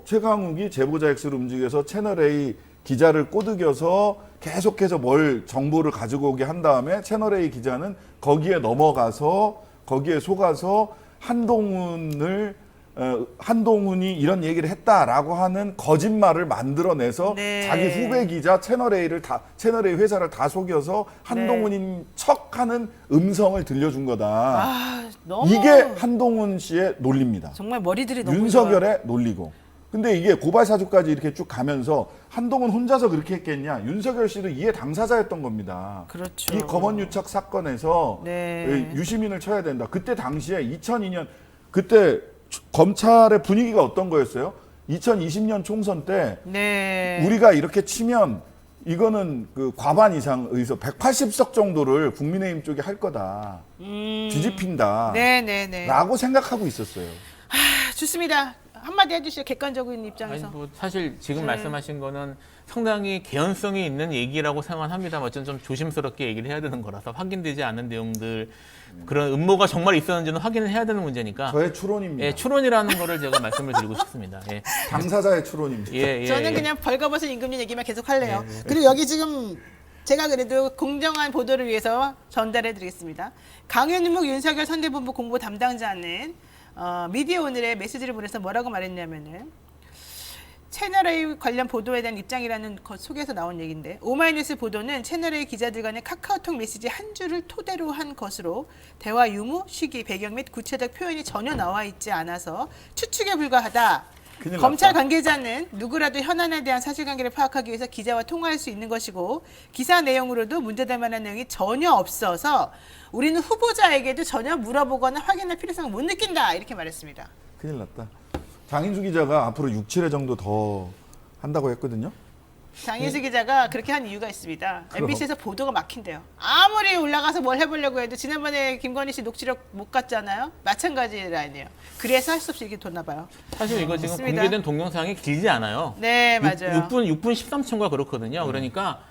최강욱이 제보자 X를 움직여서 채널 A 기자를 꼬드겨서 계속해서 정보를 가지고 오게 한 다음에 채널 A 기자는 거기에 속아서 한동훈이 이런 얘기를 했다라고 하는 거짓말을 만들어내서 네. 자기 후배 기자 채널 A 회사를 다 속여서 한동훈인 척하는 음성을 들려준 거다. 아, 너무 이게 한동훈 씨의 논리입니다. 정말 머리들이 너무 윤석열의 논리고. 근데 이게 고발 사주까지 이렇게 쭉 가면서 한동훈 혼자서 그렇게 했겠냐? 윤석열 씨도 이해 당사자였던 겁니다. 그렇죠. 이 검언 유착 사건에서 네. 유시민을 쳐야 된다. 그때 당시에 2002년 그때 검찰의 분위기가 어떤 거였어요? 2020년 총선 때 네. 우리가 이렇게 치면 이거는 그 과반 이상 의석 180석 정도를 국민의힘 쪽이 할 거다. 뒤집힌다. 네네네. 라고 생각하고 있었어요. 좋습니다. 한마디 해주시죠. 객관적인 입장에서. 아니, 뭐 사실 지금 말씀하신 거는 상당히 개연성이 있는 얘기라고 생각합니다. 어쨌든 좀 조심스럽게 얘기를 해야 되는 거라서 확인되지 않은 내용들 그런 음모가 정말 있었는지는 확인을 해야 되는 문제니까. 저의 추론입니다. 예, 추론이라는 거를 제가 말씀을 드리고 싶습니다. 예. 당사자의 추론입니다. 예, 저는 그냥 벌거벗은 임금님 얘기만 계속 할래요. 그리고 여기 지금 제가 그래도 공정한 보도를 위해서 전달해 드리겠습니다. 강윤묵 윤석열 선대본부 공보 담당자는 미디어 오늘의 메시지를 보내서 뭐라고 말했냐면은 채널A 관련 보도에 대한 입장이라는 것 속에서 나온 얘기인데 오마이뉴스 보도는 채널A 기자들 간의 카카오톡 메시지 한 줄을 토대로 한 것으로 대화 유무, 시기, 배경 및 구체적 표현이 전혀 나와 있지 않아서 추측에 불과하다. 검찰 관계자는 누구라도 현안에 대한 사실관계를 파악하기 위해서 기자와 통화할 수 있는 것이고 기사 내용으로도 문제될 만한 내용이 전혀 없어서 우리는 후보자에게도 전혀 물어보거나 확인할 필요성을 못 느낀다. 이렇게 말했습니다. 큰일 났다. 장인수 기자가 앞으로 6, 7회 정도 더 한다고 했거든요. 장인수 기자가 그렇게 한 이유가 있습니다. MBC에서 보도가 막힌대요. 아무리 올라가서 뭘 해보려고 해도 지난번에 김건희 씨 녹취록 못 갔잖아요. 마찬가지 라인이에요. 그래서 할 수 없이 이렇게 뒀나 봐요. 사실 이거 지금 맞습니다. 공개된 동영상이 길지 않아요. 네, 맞아요. 6분 13초인가 그렇거든요. 그러니까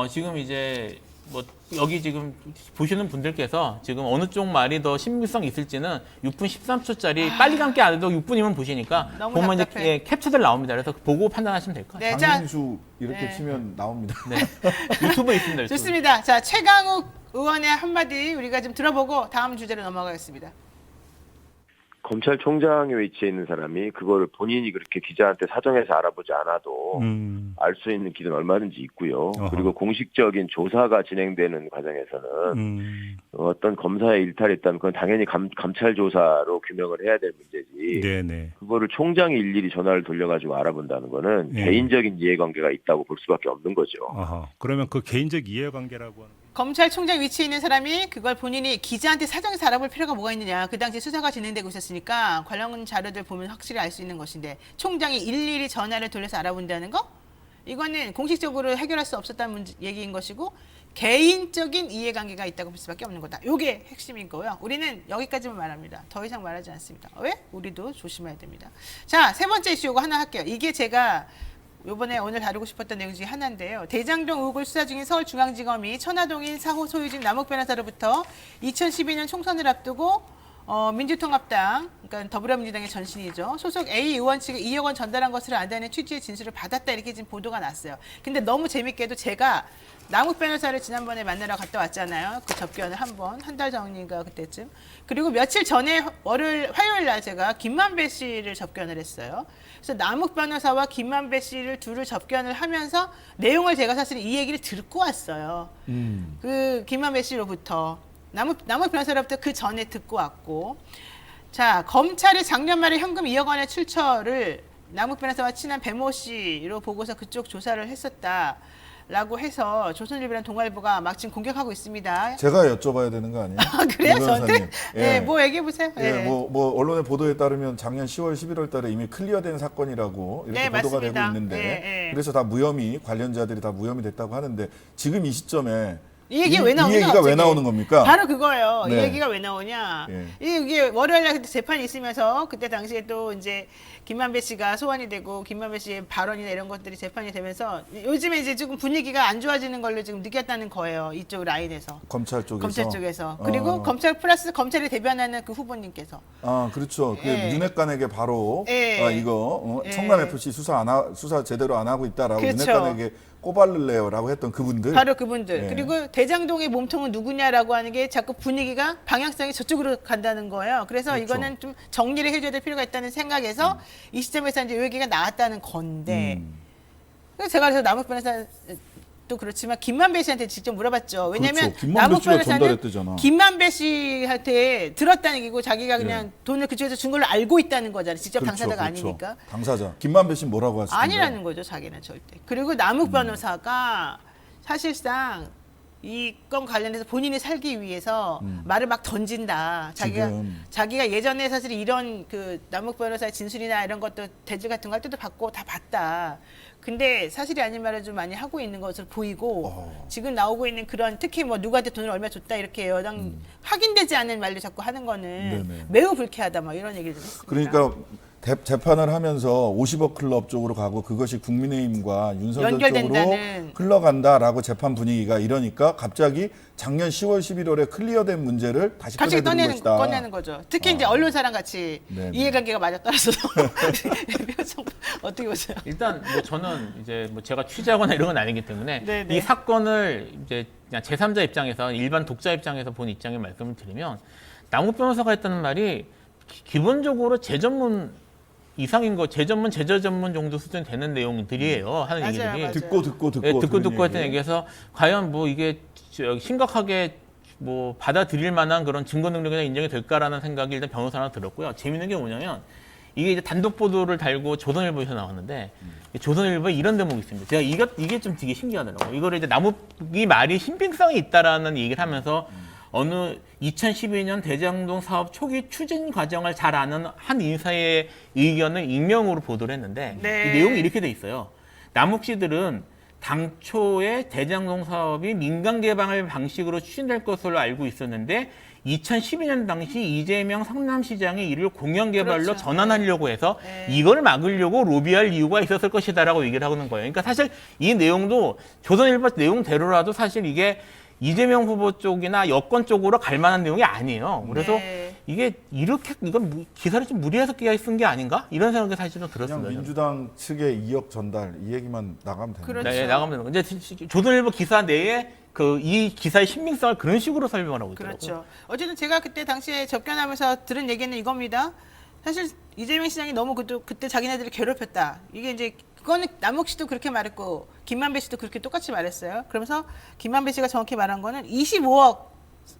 지금 이제 뭐 여기 지금 보시는 분들께서 지금 어느 쪽 말이 더 신빙성 있을지는 6분 13초짜리 빨리 감기 안 해도 6분이면 보시니까 너무 보면 이제 답답해. 캡처들 나옵니다. 그래서 보고 판단하시면 될 것 같아요. 네, 자, 장인수 이렇게 네. 치면 나옵니다. 네. 유튜브에 있습니다. 유튜브. 좋습니다. 자, 최강욱 의원의 한마디 우리가 좀 들어보고 다음 주제로 넘어가겠습니다. 검찰총장에 위치해 있는 사람이 그거를 본인이 그렇게 기자한테 사정해서 알아보지 않아도 알 수 있는 길은 얼마든지 있고요. 어허. 그리고 공식적인 조사가 진행되는 과정에서는 어떤 검사의 일탈이 있다면 그건 당연히 감찰 조사로 규명을 해야 될 문제지. 네네. 그거를 총장이 일일이 전화를 돌려가지고 알아본다는 거는 네. 개인적인 이해관계가 있다고 볼 수밖에 없는 거죠. 어허. 그러면 그 개인적 이해관계라고 하는 검찰총장 위치에 있는 사람이 그걸 본인이 기자한테 사정해서 알아볼 필요가 뭐가 있느냐. 그 당시 수사가 진행되고 있었으니까 관련 자료들 보면 확실히 알 수 있는 것인데 총장이 일일이 전화를 돌려서 알아본다는 거? 이거는 공식적으로 해결할 수 없었다는 얘기인 것이고 개인적인 이해관계가 있다고 볼 수밖에 없는 거다. 이게 핵심인 거고요. 우리는 여기까지만 말합니다. 더 이상 말하지 않습니다. 왜? 우리도 조심해야 됩니다. 자, 세 번째 이슈 이거 하나 할게요. 이게 제가 요번에 오늘 다루고 싶었던 내용 중에 하나인데요. 대장동 의혹을 수사 중인 서울중앙지검이 천화동인 4호 소유진 남욱 변호사로부터 2012년 총선을 앞두고 민주통합당, 그러니까 더불어민주당의 전신이죠. 소속 A 의원 측에 2억 원 전달한 것으로 안다는 취지의 진술을 받았다 이렇게 지금 보도가 났어요. 근데 너무 재밌게도 제가 남욱 변호사를 지난번에 만나러 갔다 왔잖아요. 그 접견을 한 달 전인가 그때쯤. 그리고 며칠 전에 화요일 날 제가 김만배 씨를 접견을 했어요. 그래서 남욱 변호사와 김만배 씨를 둘을 접견을 하면서 내용을 제가 사실 이 얘기를 듣고 왔어요. 그 김만배 씨로부터. 남욱 변호사로부터 그 전에 듣고 왔고, 자, 검찰이 작년 말에 현금 2억 원의 출처를 남욱 변호사와 친한 배모 씨로 보고서 그쪽 조사를 했었다라고 해서 조선일보랑 동아일보가 막 지금 공격하고 있습니다. 제가 여쭤봐야 되는 거 아니에요? 아, 그래요? 이 변호사님. 저한테? 네, 뭐 얘기해 보세요. 예, 네. 뭐 언론의 보도에 따르면 작년 10월, 11월 달에 이미 클리어된 사건이라고 이렇게 네, 보도가 맞습니다. 되고 있는데 네, 네. 그래서 다 무혐의, 관련자들이 다 무혐의 됐다고 하는데 지금 이 시점에 이 얘기가 왜 나오냐? 이 얘기가 왜 나오는 겁니까? 바로 그거예요. 이 네. 얘기가 왜 나오냐? 예. 이게 월요일 날 그때 재판이 있으면서 그때 당시에 또 이제 김만배 씨가 소환이 되고 김만배 씨의 발언이나 이런 것들이 재판이 되면서 요즘에 이제 조금 분위기가 안 좋아지는 걸로 지금 느꼈다는 거예요. 이쪽 라인에서. 검찰 쪽에서. 검찰 쪽에서. 그리고 검찰 플러스 검찰을 대변하는 그 후보님께서. 아, 그렇죠. 그 예. 윤핵관에게 바로 예. 이거 예. 청남 FC 수사 제대로 안 하고 있다라고 그렇죠. 윤핵관에게 꼬발을래요라고 했던 그분들. 바로 그분들. 예. 그리고 대장동의 몸통은 누구냐라고 하는 게 자꾸 분위기가 방향성이 저쪽으로 간다는 거예요. 그래서 그렇죠. 이거는 좀 정리를 해줘야 될 필요가 있다는 생각에서 이 시점에서 이제 이 얘기가 나왔다는 건데. 그래서 제가 그래서 남욱 변호사 또 그렇지만 김만배 씨한테 직접 물어봤죠. 왜냐하면 그렇죠. 김만배 남욱 씨가 변호사는 전달했대잖아. 김만배 씨한테 들었다는 얘기고 자기가 그냥 예. 돈을 그쪽에서 준 걸로 알고 있다는 거잖아요. 직접 그렇죠, 당사자가 그렇죠. 아니니까. 당사자. 김만배 씨 뭐라고 하시던가요? 아니라는 거죠, 자기는 절대. 그리고 남욱 변호사가 사실상 이 건 관련해서 본인이 살기 위해서 말을 막 던진다. 지금. 자기가 예전에 사실 이런 그 남욱 변호사의 진술이나 이런 것도 대질 같은 거 할 때도 받고 다 봤다. 근데 사실이 아닌 말을 좀 많이 하고 있는 것으로 보이고 지금 나오고 있는 그런 특히 뭐 누구한테 돈을 얼마 줬다 이렇게 여당 확인되지 않은 말로 자꾸 하는 거는 네네. 매우 불쾌하다. 뭐 이런 얘기를 좀 했습니다. 그러니까 재판을 하면서 50억 클럽 쪽으로 가고 그것이 국민의힘과 윤석열 연결된다는. 쪽으로 흘러간다라고 재판 분위기가 이러니까 갑자기 작년 10월, 11월에 클리어된 문제를 다시 갑자기 꺼내드는 것이다. 꺼내는 거죠. 특히 이제 언론사랑 같이 네네. 이해관계가 맞아 떨어져서 표정 어떻게 보세요? 일단 뭐 저는 이제 뭐 제가 취재하거나 이런 건 아니기 때문에 네네. 이 사건을 이제 그냥 제3자 입장에서 일반 독자 입장에서 본 입장에 말씀을 드리면 남욱 변호사가 했다는 말이 기본적으로 재전문 이상인 거 재전문 제저전문 정도 수준 되는 내용들이에요. 하는 맞아요, 얘기들이 맞아요. 듣고 예, 듣고 들은 했던 얘기. 얘기에서 과연 뭐 이게 심각하게 뭐 받아들일 만한 그런 증거 능력이 인정이 될까라는 생각이 일단 변호사랑 들었고요. 재밌는 게 뭐냐면 이게 이제 단독 보도를 달고 조선일보에서 나왔는데 조선일보에 이런 대목이 있습니다. 제가 이게 좀 되게 신기하더라고요. 이거를 이제 남욱이 말이 신빙성이 있다라는 얘기를 하면서 어느 2012년 대장동 사업 초기 추진 과정을 잘 아는 한 인사의 의견을 익명으로 보도를 했는데 네. 이 내용이 이렇게 돼 있어요. 남욱 씨들은 당초에 대장동 사업이 민간 개발 방식으로 추진될 것으로 알고 있었는데 2012년 당시 이재명 성남시장이 이를 공영 개발로 그렇죠. 전환하려고 해서 네. 이걸 막으려고 로비할 이유가 있었을 것이다라고 얘기를 하는 거예요. 그러니까 사실 이 내용도 조선일보 내용대로라도 사실 이게 이재명 후보 쪽이나 여권 쪽으로 갈 만한 내용이 아니에요. 그래서 네. 이게 이렇게 이건 기사를 좀 무리해서 쓴 게 아닌가? 이런 생각이 사실은 그냥 들었습니다. 민주당 측의 2억 전달 이 얘기만 나가면 되는 그렇죠. 거예요. 네, 나가면 되는 거예요. 이제 조선일보 기사 내에 이 기사의 신빙성을 그런 식으로 설명을 하고 있더라고요. 그렇죠. 어쨌든 제가 그때 당시에 접견하면서 들은 얘기는 이겁니다. 사실 이재명 시장이 너무 그때 자기네들을 괴롭혔다. 이게 이제 그거는 남욱 씨도 그렇게 말했고 김만배 씨도 그렇게 똑같이 말했어요. 그러면서 김만배 씨가 정확히 말한 거는 25억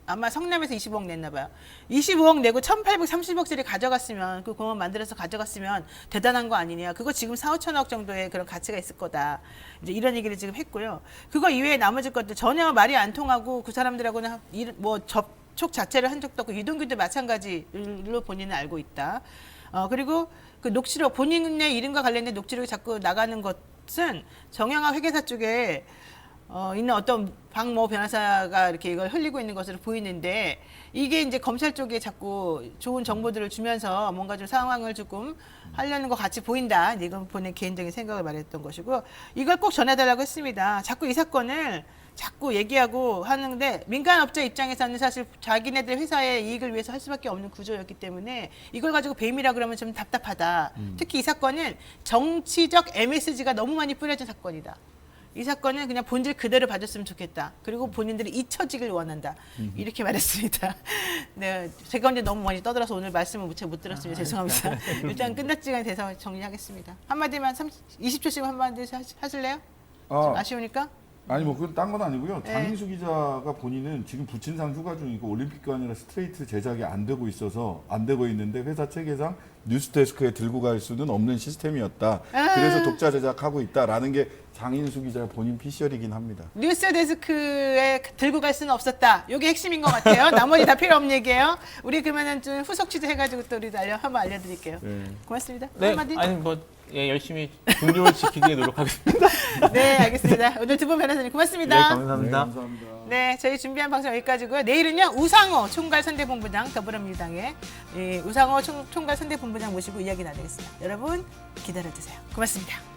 아마 성남에서 25억 냈나 봐요. 25억 내고 1,830억짜리 가져갔으면 그 공원 만들어서 가져갔으면 대단한 거 아니냐. 그거 지금 4, 5천억 정도의 그런 가치가 있을 거다. 이제 이런 얘기를 지금 했고요. 그거 이외에 나머지 것들 전혀 말이 안 통하고 그 사람들하고는 뭐 접촉 자체를 한 적도 없고 유동규도 마찬가지로 본인은 알고 있다. 그리고 그 녹취록 본인의 이름과 관련된 녹취록이 자꾸 나가는 것은 정영학 회계사 쪽에 있는 어떤 박모 변호사가 이렇게 이걸 흘리고 있는 것으로 보이는데 이게 이제 검찰 쪽에 자꾸 좋은 정보들을 주면서 뭔가 좀 상황을 조금 하려는 것 같이 보인다. 이건 본인 개인적인 생각을 말했던 것이고 이걸 꼭 전해달라고 했습니다. 자꾸 이 사건을 자꾸 얘기하고 하는데 민간업자 입장에서는 사실 자기네들 회사의 이익을 위해서 할 수밖에 없는 구조였기 때문에 이걸 가지고 배임이라 그러면 좀 답답하다. 특히 이 사건은 정치적 MSG가 너무 많이 뿌려진 사건이다. 이 사건은 그냥 본질 그대로 봐줬으면 좋겠다. 그리고 본인들이 잊혀지길 원한다. 이렇게 말했습니다. 네, 제가 언제 너무 많이 떠들어서 오늘 말씀을 못 들었으면 죄송합니다. 일단 끝났지간 돼서 정리하겠습니다. 한마디만 20초씩 한마디 하실래요? 좀 아쉬우니까? 아니 뭐 그건 딴 건 아니고요. 네. 장인수 기자가 본인은 지금 부친상 휴가 중이고 올림픽도 아니라 스트레이트 제작이 안 되고 있는데 회사 체계상 뉴스데스크에 들고 갈 수는 없는 시스템이었다. 그래서 독자 제작하고 있다라는 게 장인수 기자 본인 피셜이긴 합니다. 뉴스데스크에 들고 갈 수는 없었다. 이게 핵심인 것 같아요. 나머지 다 필요 없는 얘기예요. 우리 그러면은 좀 후속 취재해가지고 또 우리 한번 알려드릴게요. 네. 고맙습니다. 네, 한마디? 아니 뭐 예, 열심히 중립을 지키기에 노력하겠습니다. 네, 알겠습니다. 오늘 두 분 변호사님 고맙습니다. 네, 감사합니다. 네, 감사합니다. 네, 저희 준비한 방송 여기까지고요. 내일은요 우상호 총괄선대본부장 더불어민주당의 우상호 총괄선대본부장 모시고 이야기 나누겠습니다. 여러분 기다려주세요. 고맙습니다.